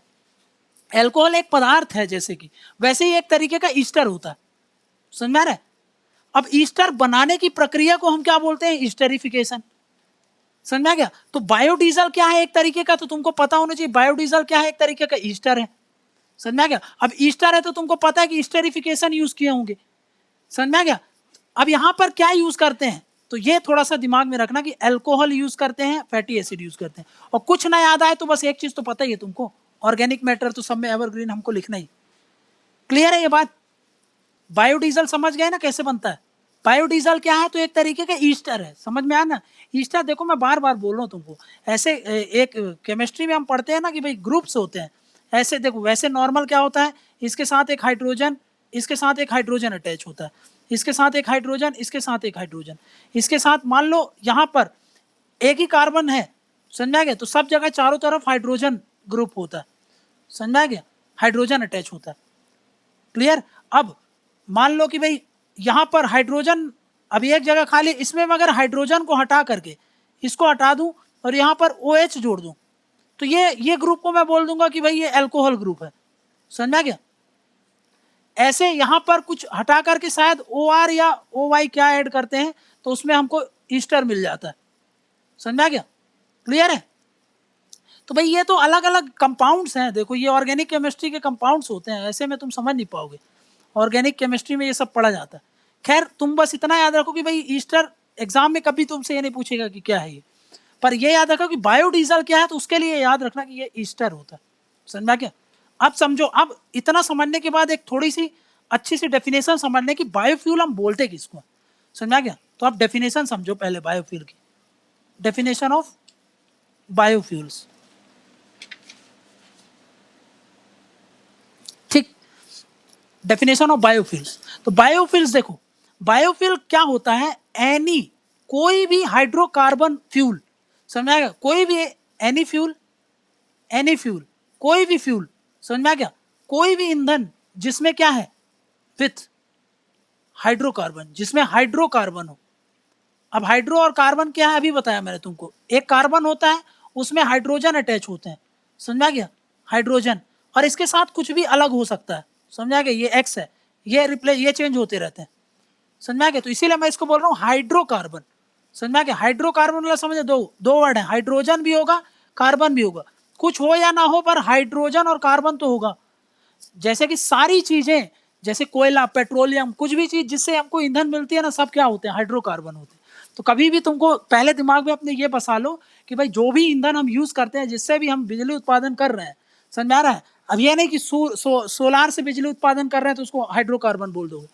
अल्कोहल एक पदार्थ है जैसे कि, वैसे ही एक तरीके का ईस्टर होता है, समझ में आ रहा है। अब ईस्टर बनाने की प्रक्रिया को हम क्या बोलते हैं, ईस्टरिफिकेशन, समझ में आ गया। तो बायोडीजल क्या है एक तरीके का, तो तुमको पता होना चाहिए बायोडीजल क्या है, एक तरीके का ईस्टर है, समझ में आ गया। अब ईस्टर है तो तुमको पता है कि ईस्टरिफिकेशन यूज किए होंगे, समझ में आ गया। अब यहाँ पर क्या यूज करते हैं, तो ये थोड़ा सा दिमाग में रखना कि अल्कोहल यूज करते हैं, फैटी एसिड यूज करते हैं, और कुछ ना याद आए तो बस एक चीज तो पता ही है तुमको, ऑर्गेनिक मैटर तो सब में एवरग्रीन हमको लिखना ही, क्लियर है ये बात। बायोडीजल समझ गए ना कैसे बनता है, बायोडीजल क्या है, तो एक तरीके का ईस्टर है, समझ में आया ना। ईस्टर देखो मैं बार बार बोल रहा हूँ तुमको, ऐसे एक केमिस्ट्री में हम पढ़ते हैं ना कि भाई ग्रुप्स होते हैं, ऐसे देखो, वैसे नॉर्मल क्या होता है, इसके साथ एक हाइड्रोजन, इसके साथ एक हाइड्रोजन अटैच होता है, इसके साथ एक हाइड्रोजन, इसके साथ एक हाइड्रोजन, इसके साथ मान लो यहाँ पर एक ही कार्बन है, समझ गया, तो सब जगह चारों तरफ हाइड्रोजन ग्रुप होता है, समझ गया, हाइड्रोजन अटैच होता है, क्लियर। अब मान लो कि भाई यहाँ पर हाइड्रोजन अभी एक जगह खाली, इसमें मैं अगर हाइड्रोजन को हटा करके इसको हटा दूं और यहाँ पर OH जोड़ दूं, तो ये ग्रुप को मैं बोल दूंगा कि भाई ये अल्कोहल ग्रुप है, समझ में गया। ऐसे यहाँ पर कुछ हटा करके शायद OR या OY क्या ऐड करते हैं, तो उसमें हमको ईस्टर मिल जाता है, समझ में गया, क्लियर है। तो भाई ये तो अलग अलग कंपाउंड्स हैं, देखो ये ऑर्गेनिक केमिस्ट्री के कंपाउंड्स होते हैं, ऐसे में तुम समझ नहीं पाओगे, ऑर्गेनिक केमिस्ट्री में ये सब पढ़ा जाता है। खैर तुम बस इतना याद रखो कि भाई ईस्टर एग्जाम में कभी तुमसे ये नहीं पूछेगा कि क्या है ये, पर ये याद रखो कि बायोडीजल क्या है, तो उसके लिए याद रखना कि ये ईस्टर होता है, समझा क्या। अब समझो, अब इतना समझने के बाद एक थोड़ी सी अच्छी सी डेफिनेशन समझने की, बायोफ्यूल हम बोलते किसको, समझा क्या। तो आप डेफिनेशन समझो पहले बायोफ्यूल की, डेफिनेशन ऑफ बायोफ्यूल्स, ठीक, डेफिनेशन ऑफ बायोफ्यूल्स। तो बायोफ्यूल्स देखो, बायोफ्यूल क्या होता है, एनी, कोई भी हाइड्रोकार्बन फ्यूल, समझ आएगा, कोई भी एनी फ्यूल, एनी फ्यूल, कोई भी फ्यूल, समझ में आ गया, कोई भी ईंधन जिसमें क्या है, विथ हाइड्रोकार्बन, जिसमें हाइड्रोकार्बन हो। अब हाइड्रो और कार्बन क्या है अभी बताया मैंने तुमको, एक कार्बन होता है उसमें हाइड्रोजन अटैच होते हैं, समझ में आ गया, हाइड्रोजन, और इसके साथ कुछ भी अलग हो सकता है, समझ में आ गया, ये X है, ये चेंज होते रहते हैं, समझ में आ गया। तो इसीलिए मैं इसको बोल रहा हूँ हाइड्रोकार्बन, समझ में आ गया। हाइड्रोकार्बन मतलब समझे, दो वर्ड है, हाइड्रोजन भी होगा, कार्बन भी होगा, कुछ हो या ना हो पर हाइड्रोजन और कार्बन तो होगा। जैसे कि सारी चीजें जैसे कोयला, पेट्रोलियम, कुछ भी चीज जिससे हमको ईंधन मिलती है ना, सब क्या होते हैं, हाइड्रोकार्बन होते हैं। तो कभी भी तुमको पहले दिमाग में अपने ये बसा लो कि भाई जो भी ईंधन हम यूज करते हैं, जिससे भी हम बिजली उत्पादन कर रहे हैं, समझ में आ रहा है। अब ये नहीं कि सोलार से बिजली उत्पादन कर रहे हैं तो उसको हाइड्रोकार्बन बोल दोगे,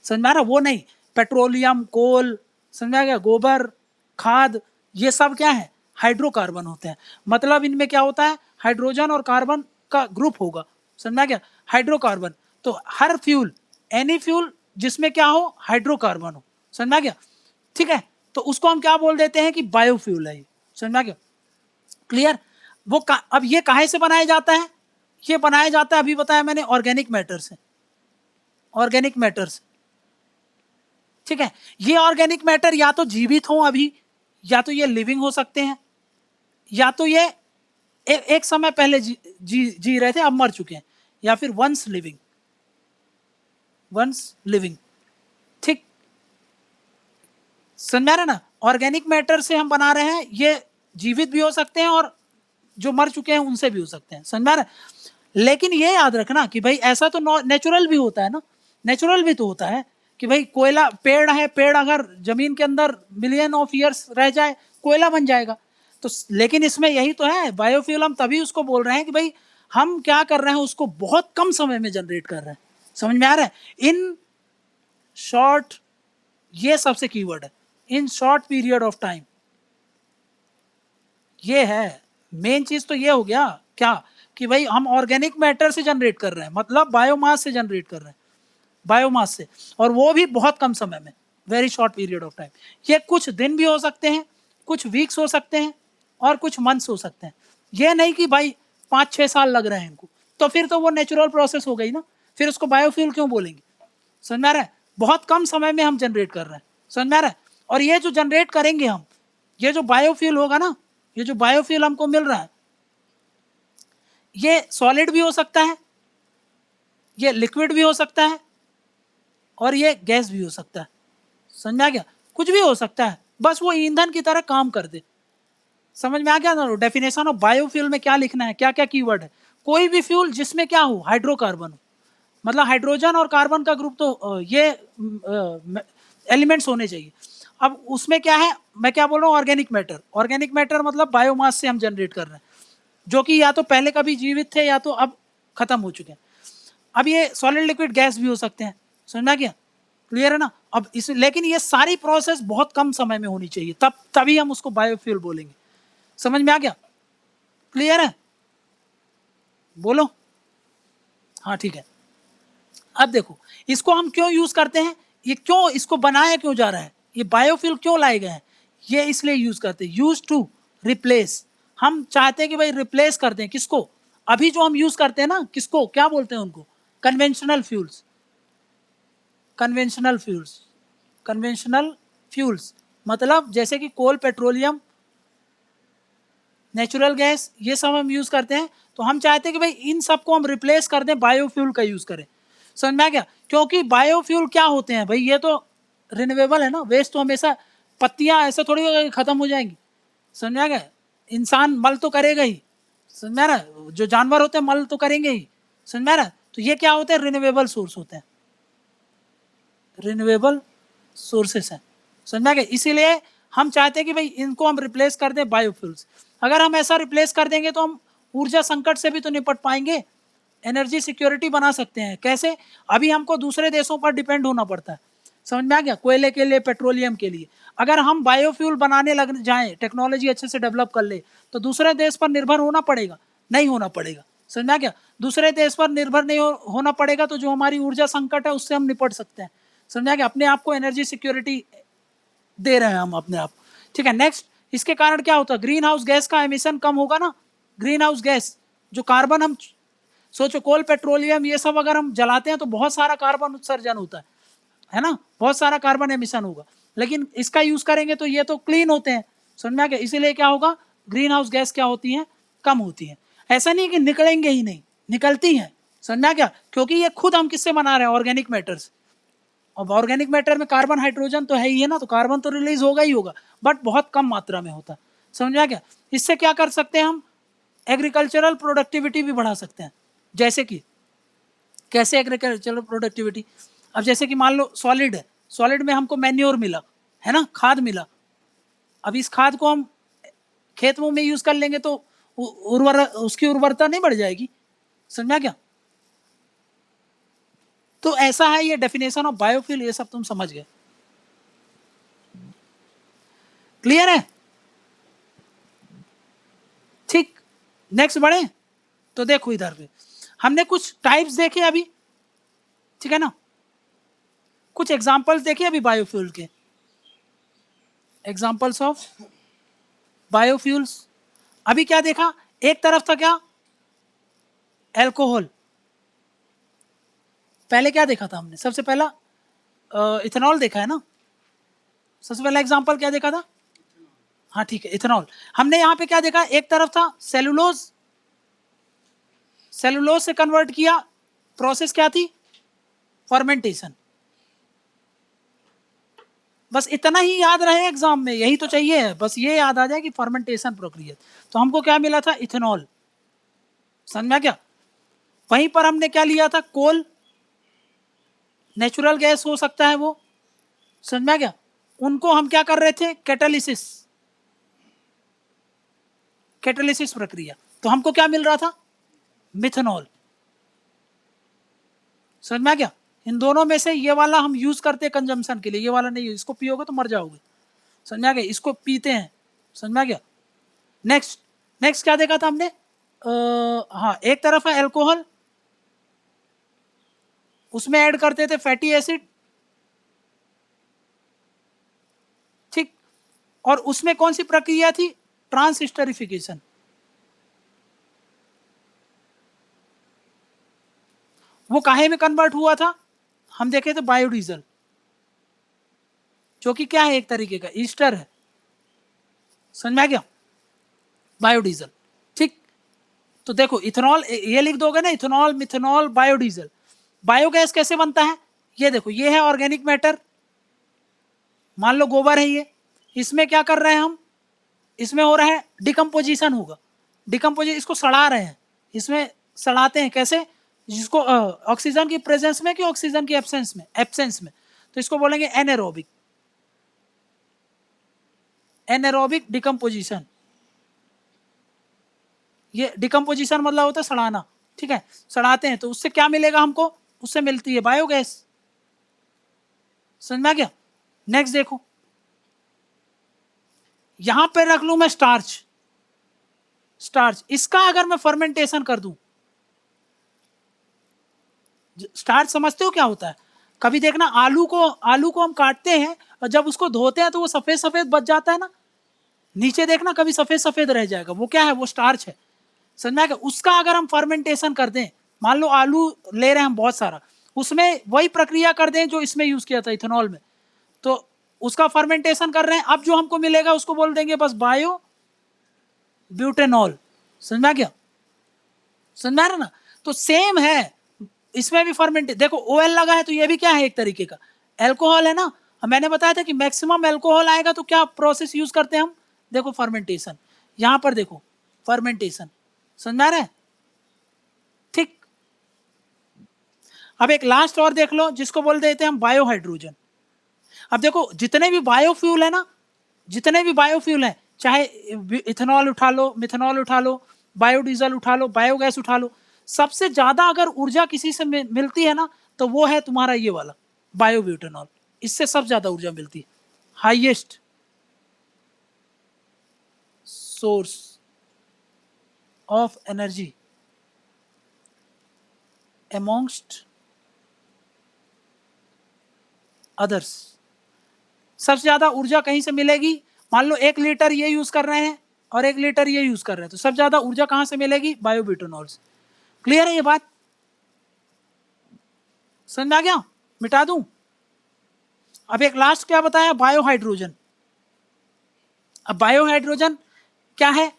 समझ में आ रहा है, वो नहीं। पेट्रोलियम, कोल, समझ में आ गया, गोबर, खाद, ये सब क्या है, हाइड्रोकार्बन होते हैं। मतलब इनमें क्या होता है, हाइड्रोजन और कार्बन का ग्रुप होगा, समझ में आ गया, हाइड्रोकार्बन। तो हर फ्यूल, एनी फ्यूल जिसमें क्या हो, हाइड्रोकार्बन हो, समझ में आ गया, ठीक है। तो उसको हम क्या बोल देते हैं कि बायोफ्यूल है ये, समझ में आ गया, क्लियर। वो अब ये काहे से बनाया जाता है, ये बनाया जाता है, अभी बताया मैंने, ऑर्गेनिक मैटर से, ऑर्गेनिक मैटर से, ठीक है। ये ऑर्गेनिक मैटर या तो जीवित हो अभी, या तो ये लिविंग हो सकते हैं, या तो ये एक समय पहले जी रहे थे, अब मर चुके हैं, या फिर वंस लिविंग, वंस लिविंग, ठीक, समझ रहे ना। ऑर्गेनिक मैटर से हम बना रहे हैं, ये जीवित भी हो सकते हैं और जो मर चुके हैं उनसे भी हो सकते हैं, समझ रहे। लेकिन ये याद रखना कि भाई ऐसा तो नेचुरल भी होता है ना, नेचुरल भी तो होता है कि भाई कोयला, पेड़ है, पेड़ अगर जमीन के अंदर मिलियन ऑफ ईयर्स रह जाए, कोयला बन जाएगा। तो लेकिन इसमें यही तो है, बायोफ्यूल हम तभी उसको बोल रहे हैं कि भाई हम क्या कर रहे हैं, उसको बहुत कम समय में जनरेट कर रहे हैं, समझ में आ रहा है। इन शॉर्ट, ये सबसे कीवर्ड है, in short period of time, ये है मेन चीज। तो ये हो गया क्या कि भाई हम ऑर्गेनिक मैटर से जनरेट कर रहे हैं, मतलब बायोमास से जनरेट कर रहे हैं, बायोमास से, और वो भी बहुत कम समय में, very short period of time. ये कुछ दिन भी हो सकते हैं, कुछ वीक्स हो सकते हैं, और कुछ मंथ्स हो सकते हैं। ये नहीं कि भाई 5-6 साल लग रहे हैं इनको, तो फिर तो वो नेचुरल प्रोसेस हो गई ना, फिर उसको बायोफ्यूल क्यों बोलेंगे, समझ में आ रहा है। बहुत कम समय में हम जनरेट कर रहे हैं, समझ में आ रहा है। और ये जो जनरेट करेंगे हम, ये जो बायोफ्यूल होगा ना, ये जो बायोफ्यूल हमको मिल रहा है, ये सॉलिड भी हो सकता है, ये लिक्विड भी हो सकता है, और ये गैस भी हो सकता है, समझ में आ गया। कुछ भी हो सकता है, बस वो ईंधन की तरह काम कर दे, समझ में आ गया ना। डेफिनेशन ऑफ बायोफ्यूल में क्या लिखना है, क्या क्या कीवर्ड है। कोई भी फ्यूल जिसमें क्या हो, हाइड्रोकार्बन हो, मतलब हाइड्रोजन और कार्बन का ग्रुप, तो ये एलिमेंट्स होने चाहिए। अब उसमें क्या है, मैं क्या बोल रहा हूँ, ऑर्गेनिक मैटर, ऑर्गेनिक मैटर मतलब बायोमास से हम जनरेट कर रहे हैं, जो कि या तो पहले कभी जीवित थे या तो अब खत्म हो चुके हैं। अब ये सॉलिड लिक्विड गैस भी हो सकते हैं, समझ में आ गया, क्लियर है ना। अब इस, लेकिन ये सारी प्रोसेस बहुत कम समय में होनी चाहिए, तभी हम उसको बायोफ्यूल बोलेंगे, समझ में आ गया, क्लियर है, बोलो, हाँ ठीक है। अब देखो, इसको हम क्यों यूज करते हैं, ये क्यों, इसको बनाया क्यों जा रहा है, ये बायोफ्यूल क्यों लाए गए हैं, ये इसलिए यूज करते हैं, यूज टू रिप्लेस। हम चाहते हैं कि भाई रिप्लेस कर दें किसको, अभी जो हम यूज करते हैं ना, किसको क्या बोलते हैं उनको, conventional fuels, conventional fuels, conventional fuels, मतलब जैसे कि कोल, पेट्रोलियम, नेचुरल गैस, ये सब हम यूज करते हैं। तो हम चाहते हैं कि भाई इन सबको हम रिप्लेस कर दें, बायोफ्यूल का यूज करें, समझ में आ गया। क्योंकि बायोफ्यूल क्या होते हैं भाई, ये तो रिन्यूएबल है ना, वेस्ट तो हमेशा, पत्तियां ऐसे थोड़ी होगा खत्म हो जाएंगी, समझ में आ गया। इंसान मल तो करेगा ही, समझ में आ रहा है, जो जानवर होते हैं मल तो करेंगे ही, समझ में आ रहा है। तो ये क्या होते हैं, रिन्यूएबल सोर्स होते हैं, रिन्यूएबल सोर्सेस हैं, समझ में आ गया। इसीलिए हम चाहते हैं कि भाई इनको हम रिप्लेस कर दें बायोफ्यूल्स। अगर हम ऐसा रिप्लेस कर देंगे तो हम ऊर्जा संकट से भी तो निपट पाएंगे, एनर्जी सिक्योरिटी बना सकते हैं। कैसे, अभी हमको दूसरे देशों पर डिपेंड होना पड़ता है, समझ में आ गया, कोयले के लिए, पेट्रोलियम के लिए। अगर हम बायोफ्यूल बनाने लग जाएं, टेक्नोलॉजी अच्छे से डेवलप कर ले, तो दूसरे देश पर निर्भर होना पड़ेगा, नहीं होना पड़ेगा, समझ में आ गया। दूसरे देश पर निर्भर नहीं होना पड़ेगा, तो जो हमारी ऊर्जा संकट है उससे हम निपट सकते हैं, समझ आ गया। अपने आप को एनर्जी सिक्योरिटी दे रहे हैं हम अपने आप, ठीक है। नेक्स्ट, इसके कारण क्या होता है, ग्रीन हाउस गैस का एमिशन कम होगा ना। ग्रीन हाउस गैस, जो कार्बन हम, सोचो कोल, पेट्रोलियम, ये सब अगर हम जलाते हैं तो बहुत सारा कार्बन उत्सर्जन होता है ना, बहुत सारा कार्बन एमिशन होगा। लेकिन इसका यूज करेंगे तो ये तो क्लीन होते हैं, समझ में आ गया। इसीलिए क्या होगा, ग्रीन हाउस गैस क्या होती है, कम होती है। ऐसा नहीं कि निकलेंगे ही नहीं, निकलती हैं, समझ में आ गया। क्योंकि ये खुद हम किससे बना रहे हैं, ऑर्गेनिक मैटर से। अब ऑर्गेनिक मैटर में कार्बन, हाइड्रोजन तो है ही है ना, तो कार्बन तो रिलीज होगा ही होगा, बट बहुत कम मात्रा में होता है, समझ में आ गया। इससे क्या कर सकते हैं हम, एग्रीकल्चरल प्रोडक्टिविटी भी बढ़ा सकते हैं। जैसे कि कैसे एग्रीकल्चरल प्रोडक्टिविटी? अब जैसे कि मान लो सॉलिड है, सॉलिड में हमको मैन्योर मिला, है ना, खाद मिला। अब इस खाद को हम खेत में यूज कर लेंगे तो उसकी उर्वरता नहीं बढ़ जाएगी? समझा क्या? तो ऐसा है ये डेफिनेशन ऑफ बायोफ्यूल, ये सब तुम समझ गए। क्लियर है? ठीक, नेक्स्ट बढ़े। तो देखो इधर पे हमने कुछ टाइप्स देखे अभी, ठीक है ना, कुछ एग्जांपल्स देखे अभी बायोफ्यूल के, एग्जांपल्स ऑफ बायोफ्यूल्स। अभी क्या देखा? एक तरफ था क्या? एल्कोहल। पहले क्या देखा था हमने? सबसे पहला इथेनॉल देखा है ना, सबसे पहला एग्जांपल क्या देखा था? हाँ ठीक है, इथेनॉल। हमने यहाँ पे क्या देखा? एक तरफ था सेलुलोज, सेलुलोज से कन्वर्ट किया, प्रोसेस क्या थी? फर्मेंटेशन। बस इतना ही याद रहे एग्जाम में, यही तो चाहिए, बस ये याद आ जाए कि फर्मेंटेशन प्रक्रिया। तो हमको क्या मिला था? इथेनॉल। समझ में क्या? वहीं पर हमने क्या लिया था? कोल, नेचुरल गैस हो सकता है वो, समझ में क्या? उनको हम क्या कर रहे थे? कैटालिसिस, कैटालिसिस प्रक्रिया। तो हमको क्या मिल रहा था? मिथेनॉल। समझ में क्या? इन दोनों में से ये वाला हम यूज करते हैं कंजम्पशन के लिए, ये वाला नहीं, इसको पियोगे तो मर जाओगे। समझ में गया? इसको पीते हैं। समझ में गया? नेक्स्ट, नेक्स्ट क्या देखा था हमने? हाँ, एक तरफ है एल्कोहल, उसमें ऐड करते थे फैटी एसिड, ठीक, और उसमें कौन सी प्रक्रिया थी? ट्रांसस्टरिफिकेशन। वो काहे में कन्वर्ट हुआ था? हम देखे थे बायोडीजल, जो कि क्या है? एक तरीके का ईस्टर है। समझ में आ गया? बायोडीजल, ठीक। तो देखो इथेनॉल, ये लिख दोगे ना, इथेनॉल, मिथेनॉल, बायोडीजल। बायोगैस कैसे बनता है? ये देखो, ये है ऑर्गेनिक मैटर, मान लो गोबर है ये, इसमें क्या कर रहे हैं हम? इसमें हो रहा है डिकम्पोजिशन होगा, डिकम्पोजिशन, इसको सड़ा रहे हैं, इसमें सड़ाते हैं कैसे? जिसको ऑक्सीजन की प्रेजेंस में कि ऑक्सीजन की एब्सेंस में? एब्सेंस में। तो इसको बोलेंगे एनेरोबिक, एनेरोबिक डिकम्पोजिशन। ये डिकम्पोजिशन मतलब होता है सड़ाना, ठीक है, सड़ाते हैं तो उससे क्या मिलेगा हमको? उससे मिलती है बायोगैस। समझ में आ गया? नेक्स्ट देखो, यहां पे रख लू मैं स्टार्च, स्टार्च, इसका अगर मैं फर्मेंटेशन कर दूं, स्टार्च समझते हो क्या होता है? कभी देखना आलू को हम काटते हैं और जब उसको धोते हैं तो वो सफेद सफेद बच जाता है ना, नीचे देखना कभी सफेद सफेद रह जाएगा, वो क्या है? वो स्टार्च है। समझ में आएगा? उसका अगर हम फर्मेंटेशन कर दें, मान लो आलू ले रहे हैं हम बहुत सारा, उसमें वही प्रक्रिया कर दें जो इसमें यूज किया था इथेनॉल में, तो उसका फर्मेंटेशन कर रहे हैं, अब जो हमको मिलेगा उसको बोल देंगे बस बायो ब्यूटेनॉल। समझ में आ गया? समझ में आ रहा ना? तो सेम है, इसमें भी फर्मेंट, देखो ओएल लगा है तो ये भी क्या है? एक तरीके का एल्कोहल है ना। मैंने बताया था कि मैक्सिमम एल्कोहल आएगा तो क्या प्रोसेस यूज करते हैं हम? देखो फर्मेंटेशन, यहां पर देखो फर्मेंटेशन। समझ में आ रहा है? ठीक। अब एक लास्ट और देख लो, जिसको बोल देते हैं हम बायोहाइड्रोजन। अब देखो जितने भी बायोफ्यूल है ना, जितने भी बायोफ्यूल है, चाहे इथेनॉल उठा लो, मिथेनॉल उठा लो, बायोडीजल उठा लो, बायोगैस उठा लो, सबसे ज्यादा अगर ऊर्जा किसी से मिलती है ना तो वो है तुम्हारा ये वाला बायोब्यूटेनॉल, इससे सबसे ज्यादा ऊर्जा मिलती है, highest source of energy amongst others. सबसे ज्यादा ऊर्जा कहीं से मिलेगी? मान लो 1 लीटर ये यूज कर रहे हैं और 1 लीटर ये यूज कर रहे हैं, तो सबसे ज्यादा ऊर्जा कहां से मिलेगी? बायोब्यूटेनॉल से। क्लियर है ये बात? समझ में आ गया? मिटा दूं? अब एक लास्ट क्या बताया? बायोहाइड्रोजन। अब बायोहाइड्रोजन क्या है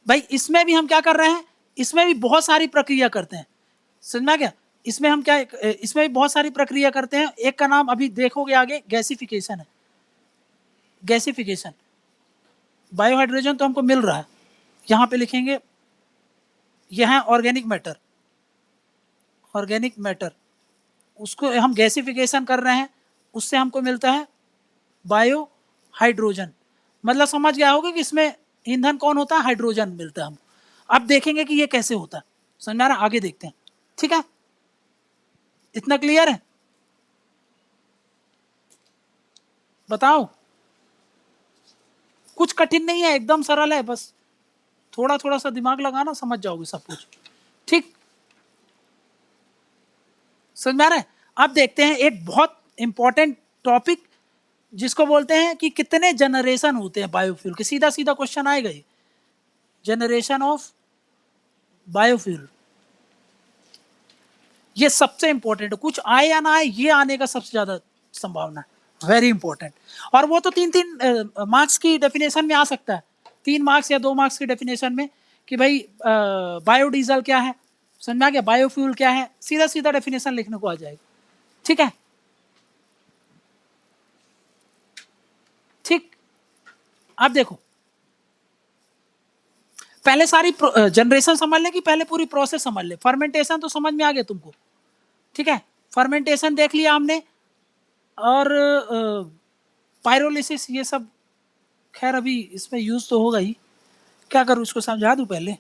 भाई? इसमें भी हम क्या कर रहे हैं? इसमें भी बहुत सारी प्रक्रिया करते हैं। समझ में आ गया? इसमें हम क्या, इसमें भी बहुत सारी प्रक्रिया करते हैं, एक का नाम अभी देखोगे आगे, गैसिफिकेशन है, गैसिफिकेशन। बायोहाइड्रोजन तो हमको मिल रहा है, यहां पे लिखेंगे, यह है ऑर्गेनिक मैटर, ऑर्गेनिक मैटर, उसको हम गैसिफिकेशन कर रहे हैं, उससे हमको मिलता है बायो हाइड्रोजन। मतलब समझ गया होगा कि इसमें ईंधन कौन होता है, हाइड्रोजन मिलता है हमको। अब देखेंगे कि ये कैसे होता है, समझ में आ रहा, आगे देखते हैं। ठीक है, इतना क्लियर है? बताओ, कुछ कठिन नहीं है, एकदम सरल है, बस थोड़ा थोड़ा सा दिमाग लगाना, समझ जाओगे सब कुछ। ठीक, समझ में आ रहा है? अब देखते हैं एक बहुत इंपॉर्टेंट टॉपिक जिसको बोलते हैं कि कितने जनरेशन होते हैं बायोफ्यूल के। सीधा सीधा क्वेश्चन आएगा ये, जनरेशन ऑफ बायोफ्यूल। ये सबसे इंपॉर्टेंट है, कुछ आए या ना आए, ये आने का सबसे ज्यादा संभावना है, वेरी इंपॉर्टेंट। और वो तो 3-3 मार्क्स की डेफिनेशन में आ सकता है, 3 मार्क्स या 2 मार्क्स की डेफिनेशन में, कि भाई बायोडीजल क्या है, समझ में आ गया, बायोफ्यूल क्या है, सीधा सीधा डेफिनेशन लिखने को आ जाएगा। ठीक है, ठीक। अब देखो, पहले सारी जनरेशन समझ ले कि पहले पूरी प्रोसेस समझ ले। फर्मेंटेशन तो समझ में आ गया तुमको, ठीक है, फर्मेंटेशन देख लिया हमने, और पायरोलिसिस ये सब खैर अभी इसमें यूज तो होगा ही। क्या करूँ, उसको समझा दूँ पहले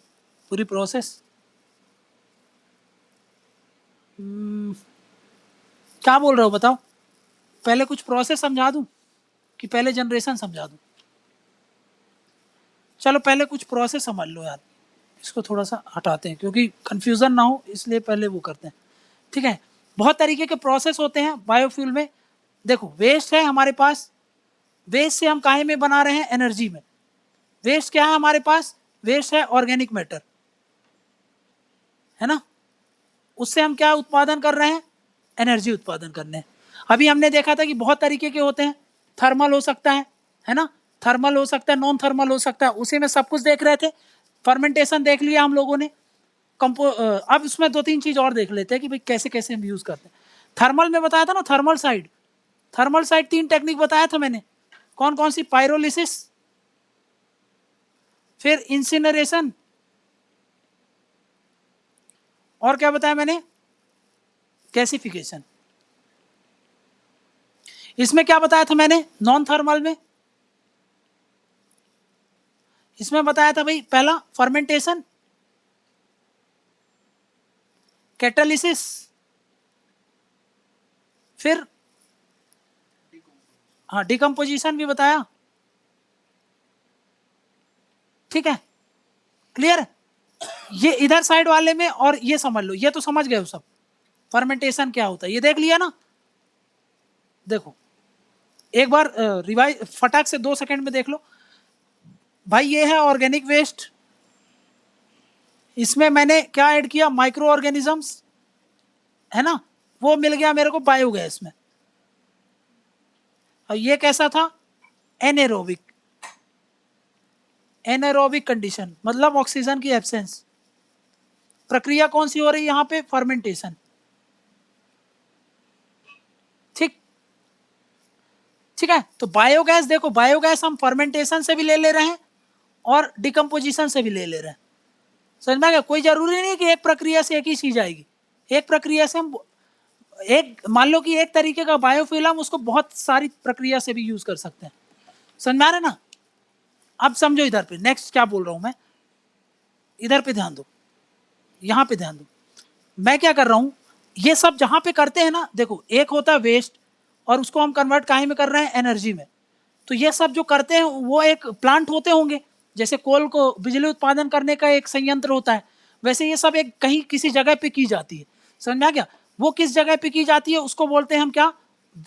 पूरी प्रोसेस? क्या बोल रहे हो बताओ, पहले कुछ प्रोसेस समझा दूँ कि पहले जनरेशन समझा दूँ? चलो पहले कुछ प्रोसेस समझ लो यार, इसको थोड़ा सा हटाते हैं क्योंकि कंफ्यूजन ना हो, इसलिए पहले वो करते हैं। ठीक है, बहुत तरीके के प्रोसेस होते हैं बायोफ्यूल में। देखो, वेस्ट है हमारे पास, वेस्ट से हम काहे में बना रहे हैं, एनर्जी में। वेस्ट क्या है हमारे पास, वेस्ट है ऑर्गेनिक मैटर, है ना, उससे हम क्या उत्पादन कर रहे हैं, एनर्जी उत्पादन करने हैं। अभी हमने देखा था कि बहुत तरीके के होते हैं, थर्मल हो सकता है ना, थर्मल हो सकता है, नॉन थर्मल हो सकता है, उसी में सब कुछ देख रहे थे। फर्मेंटेशन देख लिया हम लोगों ने, अब इसमें 2-3 चीज और देख लेते हैं कि भाई कैसे कैसे हम यूज करते हैं। थर्मल में बताया था ना, thermal side, thermal side 3 technique बताया था मैंने, कौन कौन सी, पायरोलिसिस, फिर इंसिनरेशन, और क्या बताया मैंने, गैसिफिकेशन। इसमें क्या बताया था मैंने, नॉन थर्मल में, इसमें बताया था भाई पहला फर्मेंटेशन, कैटालिसिस, फिर हाँ डिकम्पोजिशन भी बताया। ठीक है, क्लियर है? ये इधर साइड वाले में, और ये समझ लो, ये तो समझ गए हो सब, फर्मेंटेशन क्या होता है ये देख लिया ना। देखो एक बार रिवाइज फटाक से 2 सेकंड में देख लो भाई। ये है ऑर्गेनिक वेस्ट, इसमें मैंने क्या ऐड किया, माइक्रो ऑर्गेनिजम्स, है ना, वो मिल गया मेरे को बायोगैस में। और ये कैसा था, एनेरोबिक, एनेरोबिक कंडीशन, मतलब ऑक्सीजन की एब्सेंस। प्रक्रिया कौन सी हो रही है यहाँ पे, फर्मेंटेशन। ठीक, ठीक है, तो बायोगैस देखो, बायोगैस हम फर्मेंटेशन से भी ले रहे हैं और डिकम्पोजिशन से भी ले रहे हैं। समझ में आ गया? कोई जरूरी नहीं कि एक प्रक्रिया से एक ही चीज आएगी, एक प्रक्रिया से हम एक, मान लो कि एक तरीके का बायोफ्यूल, हम उसको बहुत सारी प्रक्रिया से भी यूज कर सकते हैं। समझ में आ रहा है ना? अब समझो इधर पे, नेक्स्ट क्या बोल रहा हूं मैं, इधर पे ध्यान दो, यहां पे ध्यान दो। मैं क्या कर रहा हूं, ये सब जहां पे करते हैं ना, देखो एक होता है वेस्ट, और उसको हम कन्वर्ट काहे में कर रहे हैं, एनर्जी में। तो ये सब जो करते हैं वो एक प्लांट होते होंगे, जैसे कोल को बिजली उत्पादन करने का एक संयंत्र होता है, वैसे ये सब एक कहीं किसी जगह पे की जाती है। समझ में आ गया? वो किस जगह पे की जाती है उसको बोलते हैं हम क्या,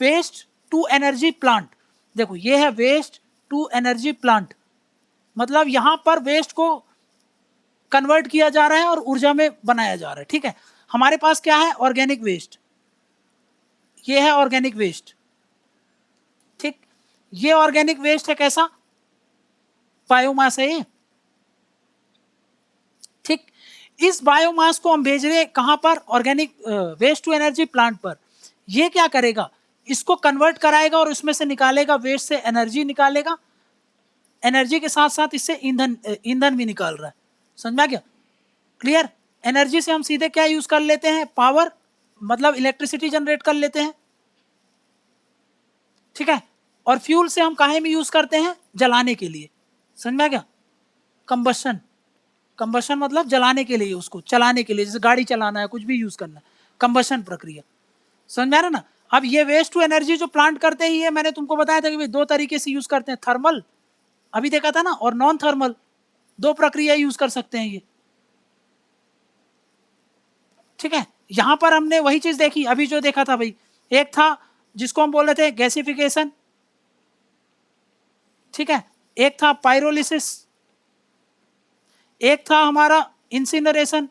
वेस्ट टू एनर्जी प्लांट। देखो ये है वेस्ट टू एनर्जी प्लांट, मतलब यहां पर वेस्ट को कन्वर्ट किया जा रहा है और ऊर्जा में बनाया जा रहा है। ठीक है, हमारे पास क्या है, ऑर्गेनिक वेस्ट, ये है ऑर्गेनिक वेस्ट। ठीक, ये ऑर्गेनिक वेस्ट है, कैसा, बायोमास है ये। ठीक, इस बायोमास को हम भेज रहे हैं कहां पर, organic waste to energy plant पर। ये क्या करेगा, इसको कन्वर्ट कराएगा और उसमें से निकालेगा, वेस्ट से एनर्जी निकालेगा, एनर्जी के साथ साथ इससे ईंधन, ईंधन भी निकाल रहा है। समझ में आ गया? क्लियर? एनर्जी से हम सीधे क्या यूज कर लेते हैं, पावर, मतलब इलेक्ट्रिसिटी जनरेट कर लेते हैं, ठीक है। और फ्यूल से हम काहे में यूज करते हैं, जलाने के लिए, समझ में आ गया। कंबशन, कंबशन मतलब जलाने के लिए, उसको चलाने के लिए, जैसे गाड़ी चलाना है, कुछ भी यूज करना है, कंबशन प्रक्रिया, समझ में आ रहा ना। अब ये वेस्ट टू एनर्जी जो प्लांट करते हैं, ये मैंने तुमको बताया था कि भाई दो तरीके से यूज करते हैं, थर्मल अभी देखा था ना, और नॉन थर्मल, दो प्रक्रिया यूज कर सकते हैं ये, ठीक है। यहां पर हमने वही चीज देखी अभी जो देखा था भाई, एक था जिसको हम बोल रहे थे गैसिफिकेशन, ठीक है, एक था पायरोलिसिस, एक था हमारा इंसिनरेशन,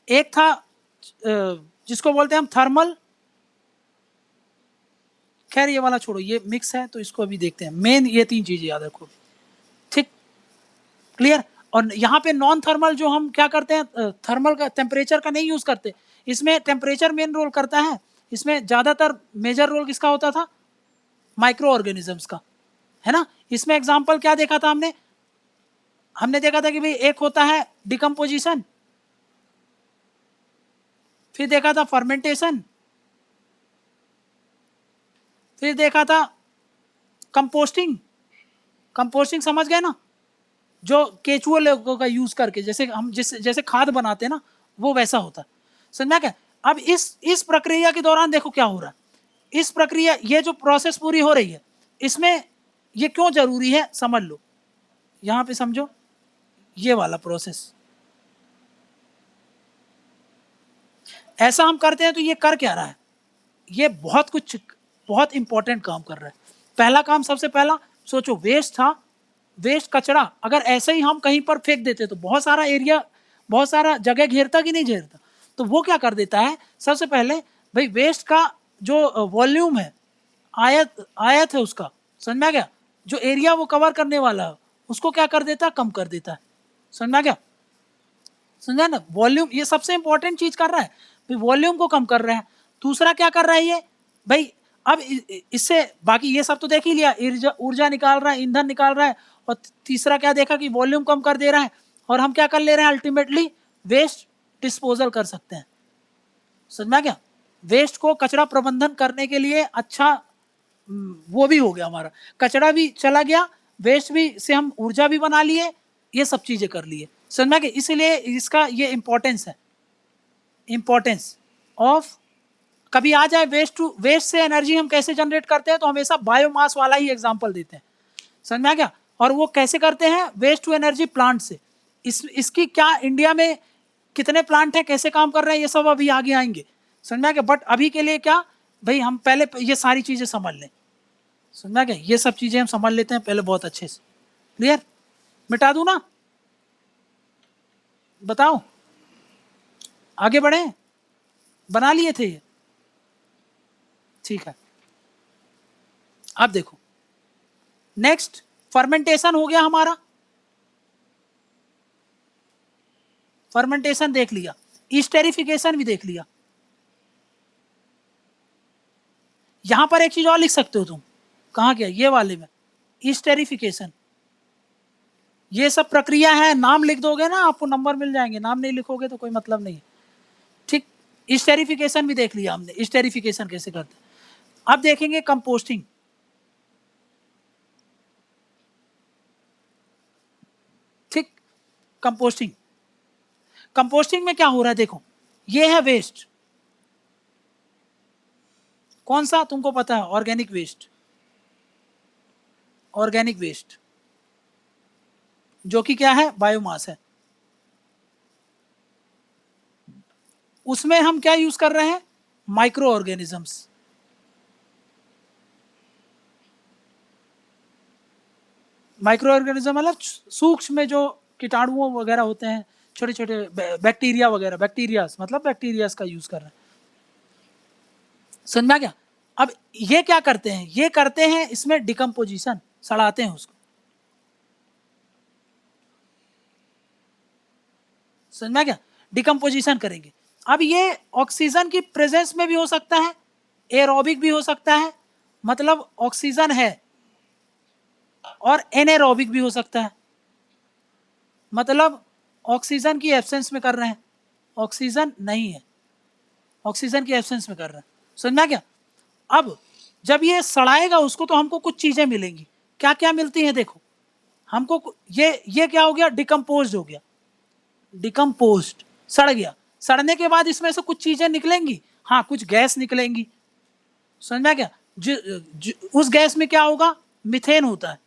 एक था जिसको बोलते हैं हम थर्मल। खैर ये वाला छोड़ो, ये मिक्स है तो इसको अभी देखते हैं। मेन ये तीन चीजें याद रखो, ठीक, क्लियर। और यहाँ पे नॉन थर्मल जो हम क्या करते हैं, थर्मल का टेम्परेचर का नहीं यूज करते, इसमें टेम्परेचर मेन रोल करता है, इसमें ज्यादातर मेजर रोल किसका होता था, माइक्रो ऑर्गेनिजम्स का, है ना। इसमें एग्जाम्पल क्या देखा था हमने, हमने देखा था कि भाई एक होता है डिकम्पोजिशन, फिर देखा था फर्मेंटेशन, फिर देखा था कंपोस्टिंग। कंपोस्टिंग समझ गए ना, जो केचुआ लोगों का यूज करके, जैसे हम जैसे खाद बनाते हैं ना, वो वैसा होता है, समझा क्या। अब इस प्रक्रिया के दौरान देखो क्या हो रहा है, इस प्रक्रिया, ये जो प्रोसेस पूरी हो रही है, इसमें ये क्यों जरूरी है समझ लो, यहां पे समझो ये वाला प्रोसेस, ऐसा हम करते हैं तो ये कर क्या रहा है, ये बहुत कुछ, बहुत इंपॉर्टेंट काम कर रहा है। पहला काम, सबसे पहला सोचो, वेस्ट था, वेस्ट कचरा अगर ऐसे ही हम कहीं पर फेंक देते तो बहुत सारा एरिया, बहुत सारा जगह घेरता कि नहीं घेरता, तो वो क्या कर देता है, सबसे पहले भाई वेस्ट का जो वॉल्यूम है, आयत आयत है उसका, समझ में आ गया, जो एरिया वो कवर करने वाला है उसको क्या कर देता है, कम कर देता है, समझ में आ गया, समझा ना। वॉल्यूम ये सबसे इंपॉर्टेंट चीज कर रहा है, भाई वॉल्यूम को कम कर रहा है। दूसरा क्या कर रहा है ये भाई, अब इससे बाकी ये सब तो देख ही लिया, ऊर्जा निकाल रहा है, ईंधन निकाल रहा है, और तीसरा क्या देखा कि वॉल्यूम कम कर दे रहा है, और हम क्या कर ले रहे हैं, अल्टीमेटली वेस्ट डिस्पोजल कर सकते हैं, समझ में आ गया। वेस्ट को कचरा प्रबंधन करने के लिए अच्छा, वो भी हो गया हमारा, कचरा भी चला गया, वेस्ट भी से हम ऊर्जा भी बना लिए, ये सब चीजें कर लिए, समझ में आ गया। इसीलिए इसका ये इंपॉर्टेंस है, इंपॉर्टेंस ऑफ, कभी आ जाए वेस्ट से एनर्जी हम कैसे जनरेट करते हैं, तो हमेशा बायोमास वाला ही एग्जांपल देते हैं, समझ में आ गया। और वो कैसे करते हैं, वेस्ट टू एनर्जी प्लांट से। इसकी क्या इंडिया में कितने प्लांट हैं, कैसे काम कर रहे हैं, ये सब अभी आगे आएंगे, समझ में आ गया। बट अभी के लिए क्या भाई, हम पहले ये सारी चीजें समझ लें, समझ में आ गया, ये सब चीजें हम समझ लेते हैं पहले बहुत अच्छे से, क्लियर। मिटा दूं ना, बताओ, आगे बढ़े, बना लिए थे ये, ठीक है। अब देखो नेक्स्ट, फर्मेंटेशन हो गया हमारा, फर्मेंटेशन देख लिया, ईस्टेरिफिकेशन भी देख लिया। यहां पर एक चीज और लिख सकते हो तुम, कहाँ गया ये वाले में, ईस्टेरिफिकेशन, ये सब प्रक्रिया है, नाम लिख दोगे ना आपको नंबर मिल जाएंगे, नाम नहीं लिखोगे तो कोई मतलब नहीं, ठीक। ईस्टेरिफिकेशन भी देख लिया हमने, ईस्टेरिफिकेशन कैसे करते हैं। अब देखेंगे कंपोस्टिंग, ठीक। कंपोस्टिंग, कंपोस्टिंग में क्या हो रहा है देखो, ये है वेस्ट, कौन सा तुमको पता है, ऑर्गेनिक वेस्ट, ऑर्गेनिक वेस्ट जो कि क्या है, बायोमास है। उसमें हम क्या यूज कर रहे हैं, माइक्रो ऑर्गेनिजम्स, माइक्रो ऑर्गेनिज्म मतलब सूक्ष्म में जो कीटाणुओं वगैरह होते हैं, छोटे छोटे बैक्टीरिया वगैरह, बैक्टीरियास मतलब बैक्टीरियास का यूज कर रहे हैं, समझ में आ गया। अब ये क्या करते हैं, ये करते हैं इसमें डिकम्पोजिशन, सड़ाते हैं उसको, समझ में आ गया, डिकम्पोजिशन करेंगे। अब ये ऑक्सीजन की प्रेजेंस में भी हो सकता है, एरोबिक भी हो सकता है, मतलब ऑक्सीजन है, और एनेरोबिक भी हो सकता है, मतलब ऑक्सीजन की एब्सेंस में कर रहे हैं, ऑक्सीजन नहीं है, ऑक्सीजन की एब्सेंस में कर रहा है। समझना क्या? अब जब ये सड़ाएगा उसको तो हमको कुछ चीजें मिलेंगी। क्या क्या मिलती हैं देखो, हमको ये क्या हो गया, डिकम्पोज हो गया, डिकम्पोज्ड, सड़ गया। सड़ने के बाद इसमें से कुछ चीजें निकलेंगी, हाँ कुछ गैस निकलेंगी। समझ में क्या? उस गैस में क्या होगा, मीथेन होता है,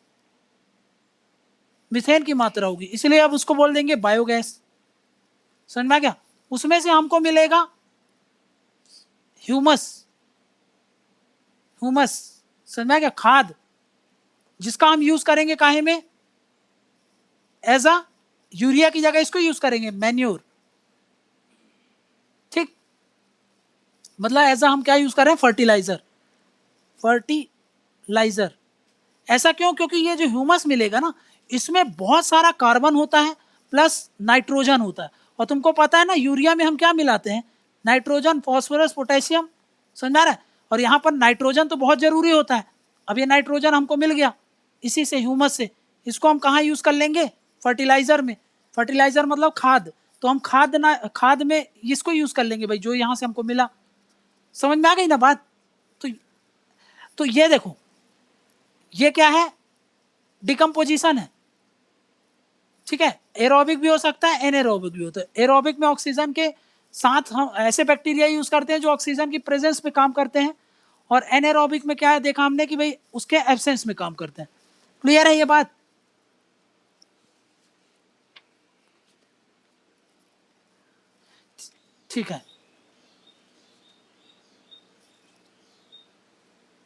मीथेन की मात्रा होगी, इसलिए अब उसको बोल देंगे बायोगैस। समझ में क्या? उसमें से हमको मिलेगा ह्यूमस, ह्यूमस, समझ में क्या, खाद, जिसका हम यूज करेंगे काहे में, एज अ यूरिया की जगह इसको यूज करेंगे, मैन्योर। ठीक, मतलब एज अ हम क्या यूज कर रहे हैं, फर्टिलाइजर, फर्टिलाइजर। ऐसा क्यों? क्योंकि ये जो ह्यूमस मिलेगा ना, इसमें बहुत सारा कार्बन होता है प्लस नाइट्रोजन होता है। और तुमको पता है ना, यूरिया में हम क्या मिलाते हैं, नाइट्रोजन, फॉस्फोरस, पोटेशियम। समझ में आ रहा है? और यहाँ पर नाइट्रोजन तो बहुत जरूरी होता है। अब ये नाइट्रोजन हमको मिल गया इसी से, ह्यूमस से। इसको हम कहाँ यूज कर लेंगे, फर्टिलाइजर में। फर्टिलाइजर मतलब खाद, तो हम खाद में इसको यूज कर लेंगे भाई, जो यहाँ से हमको मिला। समझ में आ गई ना बात? तो ये देखो, ये क्या है, डिकम्पोजिशन है। ठीक है, एरोबिक भी हो सकता है, एनएरोबिक भी होता है। एरोबिक में ऑक्सीजन के साथ हम ऐसे बैक्टीरिया यूज करते हैं जो ऑक्सीजन की प्रेजेंस में काम करते हैं, और एनएरोबिक में क्या है, देखा हमने कि भाई उसके एब्सेंस में काम करते हैं। क्लियर है ये बात? ठीक है,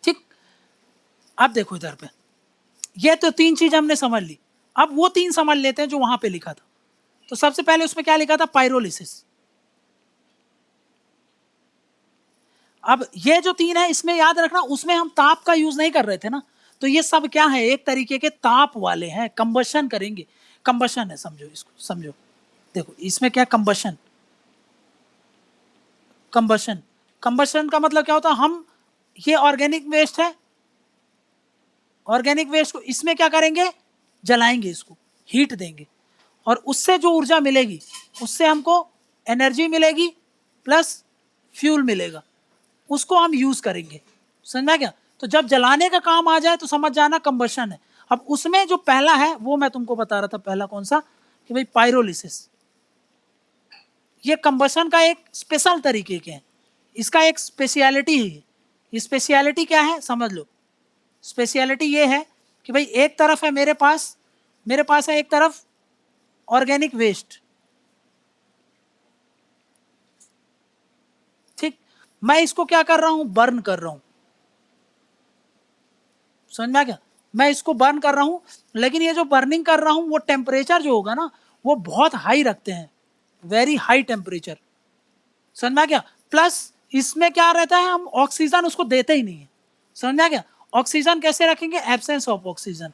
ठीक। अब देखो इधर पे, ये तो तीन चीज हमने समझ ली। अब वो तीन समझ लेते हैं जो वहां पे लिखा था। तो सबसे पहले उसमें क्या लिखा था, पाइरोलिसिस। अब ये जो तीन है, इसमें याद रखना, उसमें हम ताप का यूज नहीं कर रहे थे ना, तो ये सब क्या है, एक तरीके के ताप वाले हैं, कंबशन करेंगे, कंबशन है, समझो इसको, समझो। देखो इसमें क्या, कंबशन, कंबशन, कंबशन का मतलब क्या होता है, हम ये ऑर्गेनिक वेस्ट है, ऑर्गेनिक वेस्ट को इसमें क्या करेंगे, जलाएंगे, इसको हीट देंगे, और उससे जो ऊर्जा मिलेगी उससे हमको एनर्जी मिलेगी प्लस फ्यूल मिलेगा, उसको हम यूज करेंगे। समझा क्या? तो जब जलाने का काम आ जाए तो समझ जाना कंबशन है। अब उसमें जो पहला है वो मैं तुमको बता रहा था, पहला कौन सा, कि भाई पायरोलिसिस। ये कंबशन का एक स्पेशल तरीके के हैं, इसका एक स्पेशलिटी है। ये स्पेशलिटी क्या है समझ लो। स्पेशलिटी ये है कि भाई एक तरफ है मेरे पास है एक तरफ ऑर्गेनिक वेस्ट, ठीक, मैं इसको क्या कर रहा हूं, बर्न कर रहा हूं। समझ में आ गया? मैं इसको बर्न कर रहा हूं, लेकिन ये जो बर्निंग कर रहा हूं वो टेम्परेचर जो होगा ना, वो बहुत हाई रखते हैं, वेरी हाई टेम्परेचर। समझ में आ गया? प्लस इसमें क्या रहता है, हम ऑक्सीजन उसको देते ही नहीं है। समझ में आ गया? ऑक्सीजन कैसे रखेंगे, एब्सेंस ऑफ ऑक्सीजन।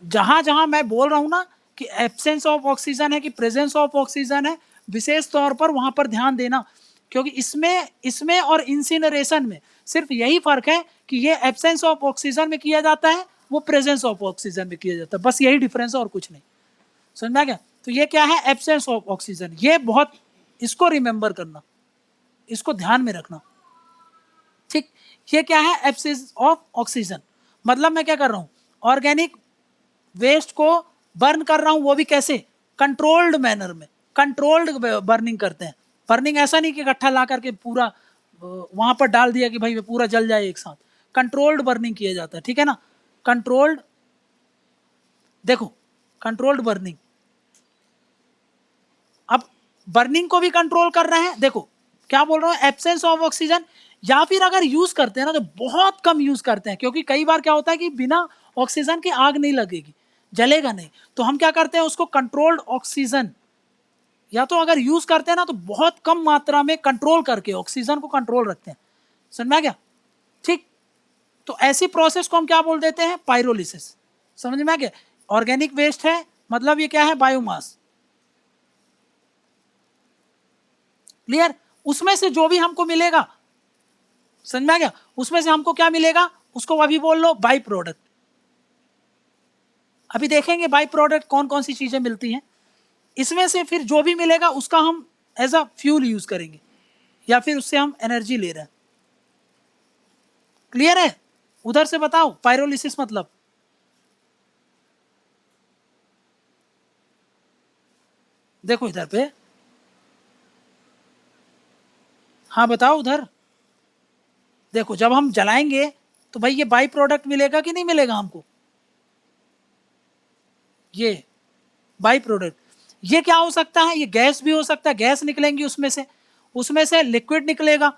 जहां जहां मैं बोल रहा हूं ना कि एब्सेंस ऑफ ऑक्सीजन है कि प्रेजेंस ऑफ ऑक्सीजन है, विशेष तौर पर वहां पर ध्यान देना, क्योंकि इसमें और इंसिनरेशन में सिर्फ यही फर्क है कि ये एब्सेंस ऑफ ऑक्सीजन में किया जाता है, वो प्रेजेंस ऑफ ऑक्सीजन में किया जाता है, बस यही डिफरेंस है और कुछ नहीं। समझ में आ गया? तो ये क्या है, एब्सेंस ऑफ ऑक्सीजन। ये बहुत, इसको रिमेंबर करना, इसको ध्यान में रखना, ठीक। ये क्या है, एब्सेंस ऑफ ऑक्सीजन। मतलब मैं क्या कर रहा हूं, ऑर्गेनिक वेस्ट को बर्न कर रहा हूं, वो भी कैसे, कंट्रोल्ड मैनर में, कंट्रोल्ड बर्निंग करते हैं। बर्निंग ऐसा नहीं कि इकट्ठा ला करके पूरा वहां पर डाल दिया कि भाई पूरा जल जाए एक साथ। कंट्रोल्ड बर्निंग किया जाता है, ठीक है ना, कंट्रोल्ड। देखो कंट्रोल्ड बर्निंग, अब बर्निंग को भी कंट्रोल कर रहे हैं। देखो क्या बोल रहा हूं, एब्सेंस ऑफ ऑक्सीजन, या फिर अगर यूज करते हैं ना तो बहुत कम यूज करते हैं, क्योंकि कई बार क्या होता है कि बिना ऑक्सीजन की आग नहीं लगेगी, जलेगा नहीं, तो हम क्या करते हैं उसको कंट्रोल्ड ऑक्सीजन, या तो अगर यूज करते हैं ना तो बहुत कम मात्रा में कंट्रोल करके ऑक्सीजन को कंट्रोल रखते हैं। समझ में आ गया? ठीक। तो ऐसी प्रोसेस को हम क्या बोल देते हैं, पायरोलिसिस। समझ में आ गया? ऑर्गेनिक वेस्ट है, मतलब ये क्या है, बायोमास। क्लियर? उसमें से जो भी हमको मिलेगा, समझ में आ गया, उसमें से हमको क्या मिलेगा, उसको अभी बोल लो बाई प्रोडक्ट। अभी देखेंगे बाई प्रोडक्ट कौन कौन सी चीजें मिलती हैं। इसमें से फिर जो भी मिलेगा उसका हम एज अ फ्यूल यूज करेंगे या फिर उससे हम एनर्जी ले रहे हैं। क्लियर है? उधर से बताओ पायरोलिसिस मतलब। देखो इधर पे, हाँ बताओ उधर। देखो जब हम जलाएंगे तो भाई ये बाई प्रोडक्ट मिलेगा कि नहीं मिलेगा हमको? ये बाई प्रोडक्ट, ये क्या हो सकता है? ये गैस भी हो सकता है, गैस निकलेंगी उसमें से लिक्विड निकलेगा।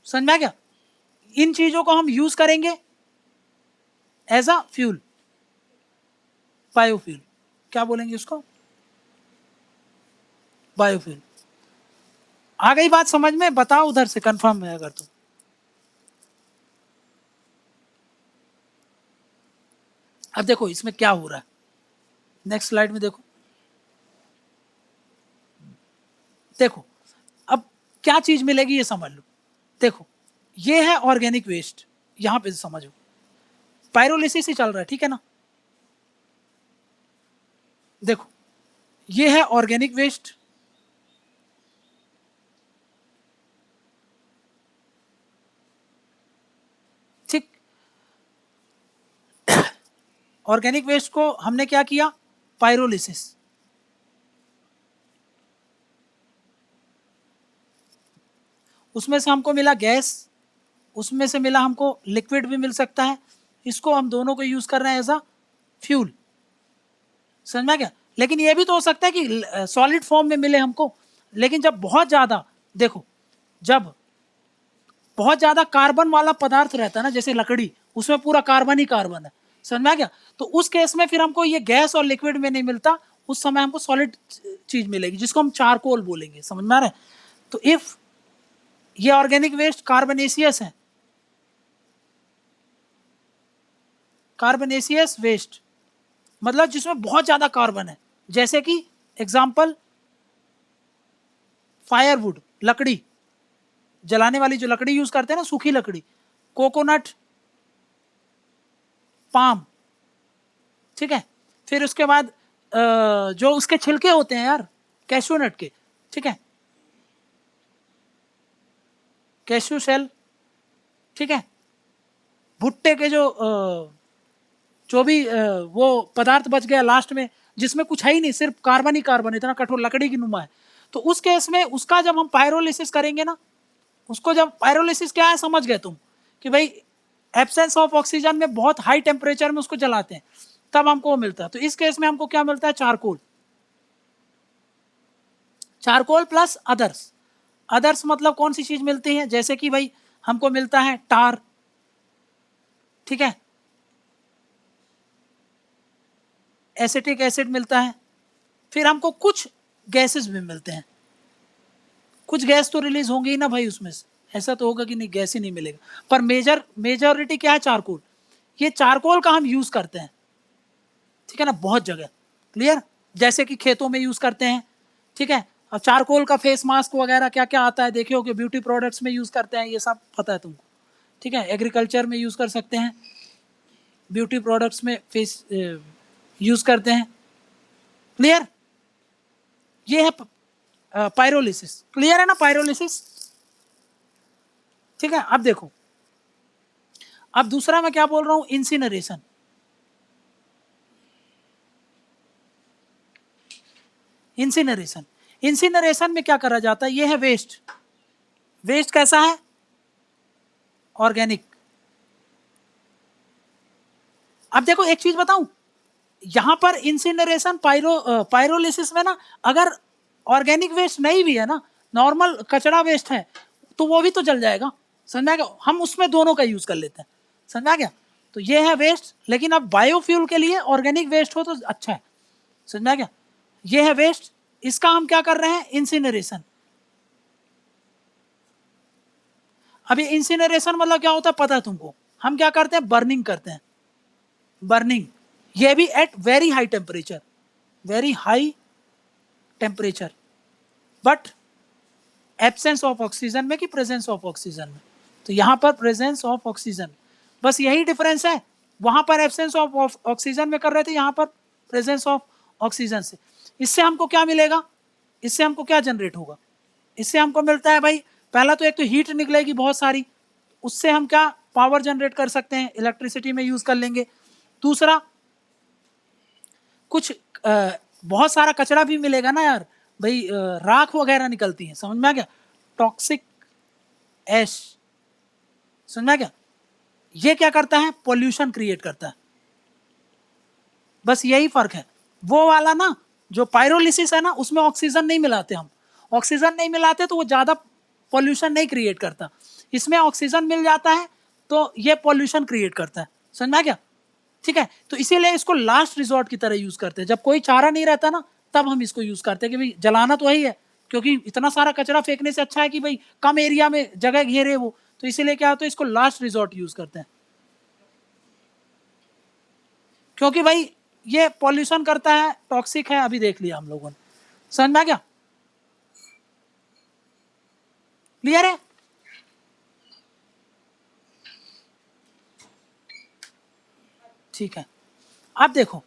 समझ में आ गया? इन चीजों को हम यूज करेंगे एज अ फ्यूल, बायोफ्यूल। क्या बोलेंगे उसको? बायोफ्यूल। आ गई बात समझ में? बताओ उधर से कंफर्म है अगर तो। अब देखो इसमें क्या हो रहा है, नेक्स्ट स्लाइड में देखो। देखो अब क्या चीज मिलेगी ये समझ लो। देखो ये है ऑर्गेनिक वेस्ट, यहां पे समझो पायरोलिसिस ही चल रहा है, ठीक है ना? देखो ये है ऑर्गेनिक वेस्ट, ठीक। ऑर्गेनिक वेस्ट को हमने क्या किया? पायरोलिसिस। उसमें से हमको मिला गैस, उसमें से मिला हमको लिक्विड भी मिल सकता है, इसको हम दोनों को यूज कर रहे हैं एज अ फ्यूल। समझ में क्या? लेकिन ये भी तो हो सकता है कि सॉलिड फॉर्म में मिले हमको। लेकिन जब बहुत ज्यादा, देखो जब बहुत ज्यादा कार्बन वाला पदार्थ रहता है ना, जैसे लकड़ी, उसमें पूरा कार्बन ही कार्बन है। समझ में आ गया? तो उस केस में फिर हमको ये गैस और लिक्विड में नहीं मिलता, उस समय हमको सॉलिड चीज मिलेगी जिसको हम चारकोल बोलेंगे। समझ में आ रहा है? तो इफ ये ऑर्गेनिक वेस्ट कार्बनेसियस है, कार्बनेसियस वेस्ट मतलब जिसमें बहुत ज्यादा कार्बन है, जैसे कि एग्जाम्पल फायरवुड, लकड़ी जलाने वाली जो लकड़ी यूज करते हैं ना, सूखी लकड़ी, कोकोनट, पाम, ठीक है। फिर उसके बाद जो उसके छिलके होते हैं यार, कैशू नट के, ठीक है, कैशू शेल, ठीक है। भुट्टे के जो भी वो पदार्थ बच गया लास्ट में, जिसमें कुछ है ही नहीं, सिर्फ कार्बन ही कार्बन, इतना कठोर लकड़ी की नुमा है, तो उस केस में उसका जब हम पायरोलिसिस करेंगे ना, उसको जब पायरोलिसिस क्या है समझ गए तुम कि भाई एब्सेंस ऑफ ऑक्सीजन में बहुत हाई टेम्परेचर में उसको जलाते हैं, तब हमको वो मिलता है। तो इस केस में हमको क्या मिलता है? Charcoal. Charcoal plus others. Others मतलब कौन सी चीज मिलती है? जैसे कि भाई हमको मिलता है टार, ठीक है, एसिटिक एसिड मिलता है, फिर हमको कुछ गैसेस भी मिलते हैं। कुछ गैस तो रिलीज होंगी ही ना भाई उसमें से, ऐसा तो होगा कि नहीं गैस ही नहीं मिलेगा। पर मेजॉरिटी क्या है? चारकोल। ये चारकोल का हम यूज करते हैं, ठीक है ना, बहुत जगह। क्लियर? जैसे कि खेतों में यूज करते हैं, ठीक है। अब चारकोल का फेस मास्क वगैरह क्या क्या आता है देखे हो कि ब्यूटी प्रोडक्ट्स में यूज करते हैं, ये सब पता है तुमको, ठीक है। एग्रीकल्चर में यूज कर सकते हैं, ब्यूटी प्रोडक्ट्स में फेस यूज करते हैं। क्लियर? ये है पायरोलिसिस। क्लियर है ना पायरोलिसिस? ठीक है। अब देखो, अब दूसरा मैं क्या बोल रहा हूं? इंसिनरेशन। इंसिनरेशन, इंसिनरेशन में क्या करा जाता है? ये है वेस्ट। वेस्ट कैसा है? ऑर्गेनिक। अब देखो एक चीज बताऊं, यहां पर इंसिनरेशन पायरोलिसिस में ना, अगर ऑर्गेनिक वेस्ट नहीं भी है ना, नॉर्मल कचरा वेस्ट है, तो वो भी तो जल जाएगा। समझ में आ गया? हम उसमें दोनों का यूज कर लेते हैं। समझ में आ गया? तो ये है वेस्ट, लेकिन अब बायोफ्यूल के लिए ऑर्गेनिक वेस्ट हो तो अच्छा है। समझ में आ गया? ये है वेस्ट, इसका हम क्या कर रहे हैं? इंसिनरेशन। अभी इंसिनरेशन मतलब क्या होता है पता है तुमको? हम क्या करते हैं? बर्निंग करते हैं। बर्निंग, ये भी at very high temperature, very high temperature, but absence of oxygen में कि प्रेजेंस ऑफ ऑक्सीजन में? तो यहां पर प्रेजेंस ऑफ ऑक्सीजन, बस यही डिफरेंस है। वहां पर एब्सेंस ऑफ ऑक्सीजन में कर रहे थे, यहां पर प्रेजेंस ऑफ ऑक्सीजन से। इससे हमको क्या मिलेगा, इससे हमको क्या जनरेट होगा, इससे हमको मिलता है भाई पहला तो एक तो हीट निकलेगी बहुत सारी, उससे हम क्या पावर जनरेट कर सकते हैं, इलेक्ट्रिसिटी में यूज कर लेंगे। दूसरा कुछ बहुत सारा कचरा भी मिलेगा ना यार भाई, राख वगैरह निकलती है, समझ में आ गया, टॉक्सिक एश, समझ में आ गया। ये क्या करता है, पोल्यूशन क्रिएट करता है, बस यही फर्क है। वो वाला ना जो पायरोलिसिस है ना, उसमें ऑक्सीजन नहीं मिलाते हम, ऑक्सीजन नहीं मिलाते तो वो ज़्यादा पॉल्यूशन नहीं क्रिएट करता। इसमें ऑक्सीजन मिल जाता है तो ये पॉल्यूशन क्रिएट करता है, समझ में आ गया, ठीक है। तो इसीलिए इसको लास्ट रिजॉर्ट की तरह यूज करते हैं, जब कोई चारा नहीं रहता ना तब हम इसको यूज करते हैं कि भाई जलाना तो वही है, क्योंकि इतना सारा कचरा फेंकने से अच्छा है कि भाई कम एरिया में जगह घेरे वो, तो इसीलिए क्या होता है इसको लास्ट रिजॉर्ट यूज करते हैं, क्योंकि भाई ये पॉल्यूशन करता है, टॉक्सिक है, अभी देख लिया हम लोगों ने, समझ में आ गया, क्लियर है। ठीक है, अब देखो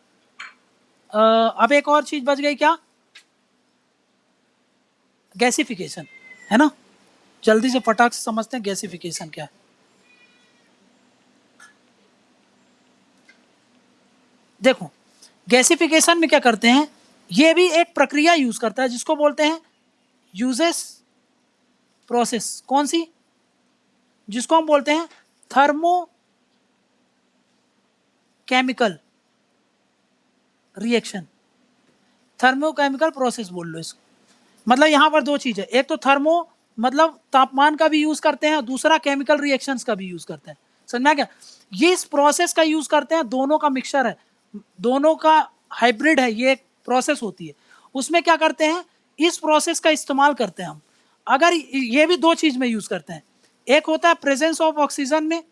अब एक और चीज बच गई, क्या, गैसिफिकेशन, है ना, जल्दी से फटाक से समझते हैं गैसिफिकेशन क्या है। देखो गैसिफिकेशन में क्या करते हैं, ये भी एक प्रक्रिया यूज करता है जिसको बोलते हैं यूजेस प्रोसेस, कौन सी, जिसको हम बोलते हैं thermo chemical reaction, thermochemical process बोल लो इसको। मतलब यहां पर दो चीज है, एक तो थर्मो मतलब तापमान का भी यूज करते हैं, दूसरा केमिकल रिएक्शंस का भी यूज करते हैं, समझना क्या, ये इस प्रोसेस का यूज करते हैं, दोनों का मिक्सचर है, दोनों का हाइब्रिड है, ये एक प्रोसेस होती है। उसमें क्या करते हैं, इस प्रोसेस का इस्तेमाल करते हैं हम, अगर ये भी दो चीज में यूज करते हैं, एक होता है प्रेजेंस ऑफ ऑक्सीजन में,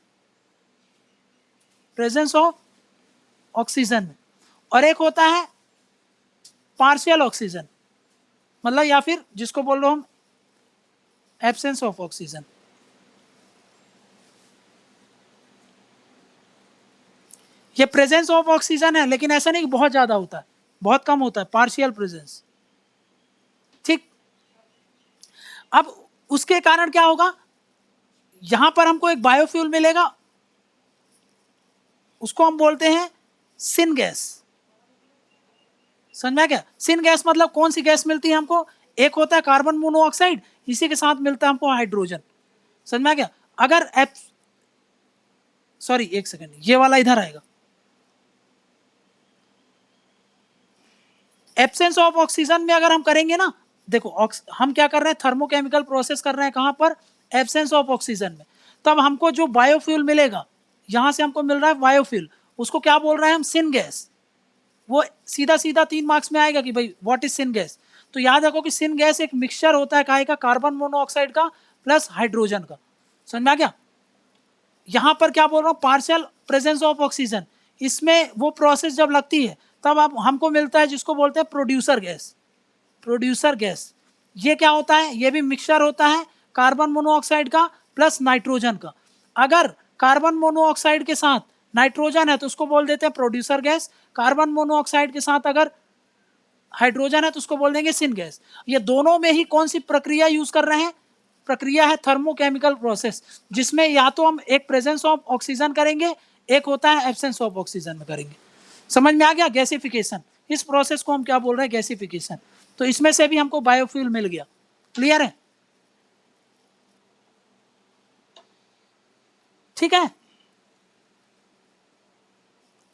प्रेजेंस ऑफ ऑक्सीजन में, और एक होता है पार्शियल ऑक्सीजन, मतलब या फिर जिसको बोल रहे हो हम एब्सेंस ऑफ ऑक्सीजन। ये प्रेजेंस ऑफ ऑक्सीजन है, लेकिन ऐसा नहीं कि बहुत ज्यादा होता है, बहुत कम होता है, पार्शियल प्रेजेंस, ठीक। अब उसके कारण क्या होगा, यहां पर हमको एक बायोफ्यूल मिलेगा, उसको हम बोलते हैं सिन गैस, समझ में क्या, सिन गैस मतलब कौन सी गैस मिलती है हमको, एक होता है कार्बन मोनोऑक्साइड, इसी के साथ मिलता है हमको हाइड्रोजन, समझ में क्या। अगर सॉरी एक सेकंड, ये वाला इधर आएगा, एब्सेंस ऑफ ऑक्सीजन में अगर हम करेंगे ना, देखो हम क्या कर रहे हैं, थर्मोकेमिकल प्रोसेस कर रहे हैं कहां पर, एब्सेंस ऑफ ऑक्सीजन में, तब हमको जो बायोफ्यूल मिलेगा, यहां से हमको मिल रहा है बायोफ्यूल, उसको क्या बोल रहे हैं हम, सिन गैस। वो सीधा सीधा 3 मार्क्स में आएगा कि भाई व्हाट इज सिन गैस, तो याद रखो कि सिन गैस एक मिक्सचर होता है काहे का, कार्बन मोनोऑक्साइड का प्लस हाइड्रोजन का, समझ में आ गया। यहां पर क्या बोल रहा हूं, पार्शियल प्रेजेंस ऑफ ऑक्सीजन, इसमें वो प्रोसेस जब लगती है तब अब हमको मिलता है जिसको बोलते हैं प्रोड्यूसर गैस, प्रोड्यूसर गैस। ये क्या होता है, ये भी मिक्सचर होता है कार्बन मोनोऑक्साइड का प्लस नाइट्रोजन का, अगर कार्बन मोनोऑक्साइड के साथ नाइट्रोजन है तो उसको बोल देते हैं प्रोड्यूसर गैस, कार्बन मोनोऑक्साइड के साथ अगर हाइड्रोजन है तो उसको बोल देंगे सिन गैस। ये दोनों में ही कौन सी प्रक्रिया यूज कर रहे हैं, प्रक्रिया है थर्मोकेमिकल प्रोसेस, जिसमें या तो हम एक प्रेजेंस ऑफ ऑक्सीजन करेंगे, एक होता है एब्सेंस ऑफ ऑक्सीजन में करेंगे, समझ में आ गया, गैसिफिकेशन, इस प्रोसेस को हम क्या बोल रहे हैं, गैसिफिकेशन। तो इसमें से भी हमको बायोफ्यूल मिल गया, क्लियर है, ठीक है,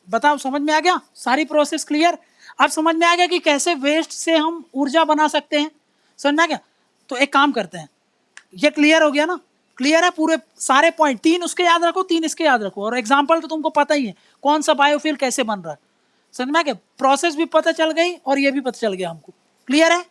बताओ समझ में आ गया, सारी प्रोसेस क्लियर। अब समझ में आ गया कि कैसे वेस्ट से हम ऊर्जा बना सकते हैं, समझ में आ गया। तो एक काम करते हैं, ये क्लियर हो गया ना, क्लियर है पूरे सारे पॉइंट, 3 उसके याद रखो, 3 इसके याद रखो, और एग्जाम्पल तो तुमको पता ही है कौन सा बायोफ्यूल कैसे बन रहा है, समझ में आ गया, प्रोसेस भी पता चल गई और ये भी पता चल गया हमको, क्लियर है।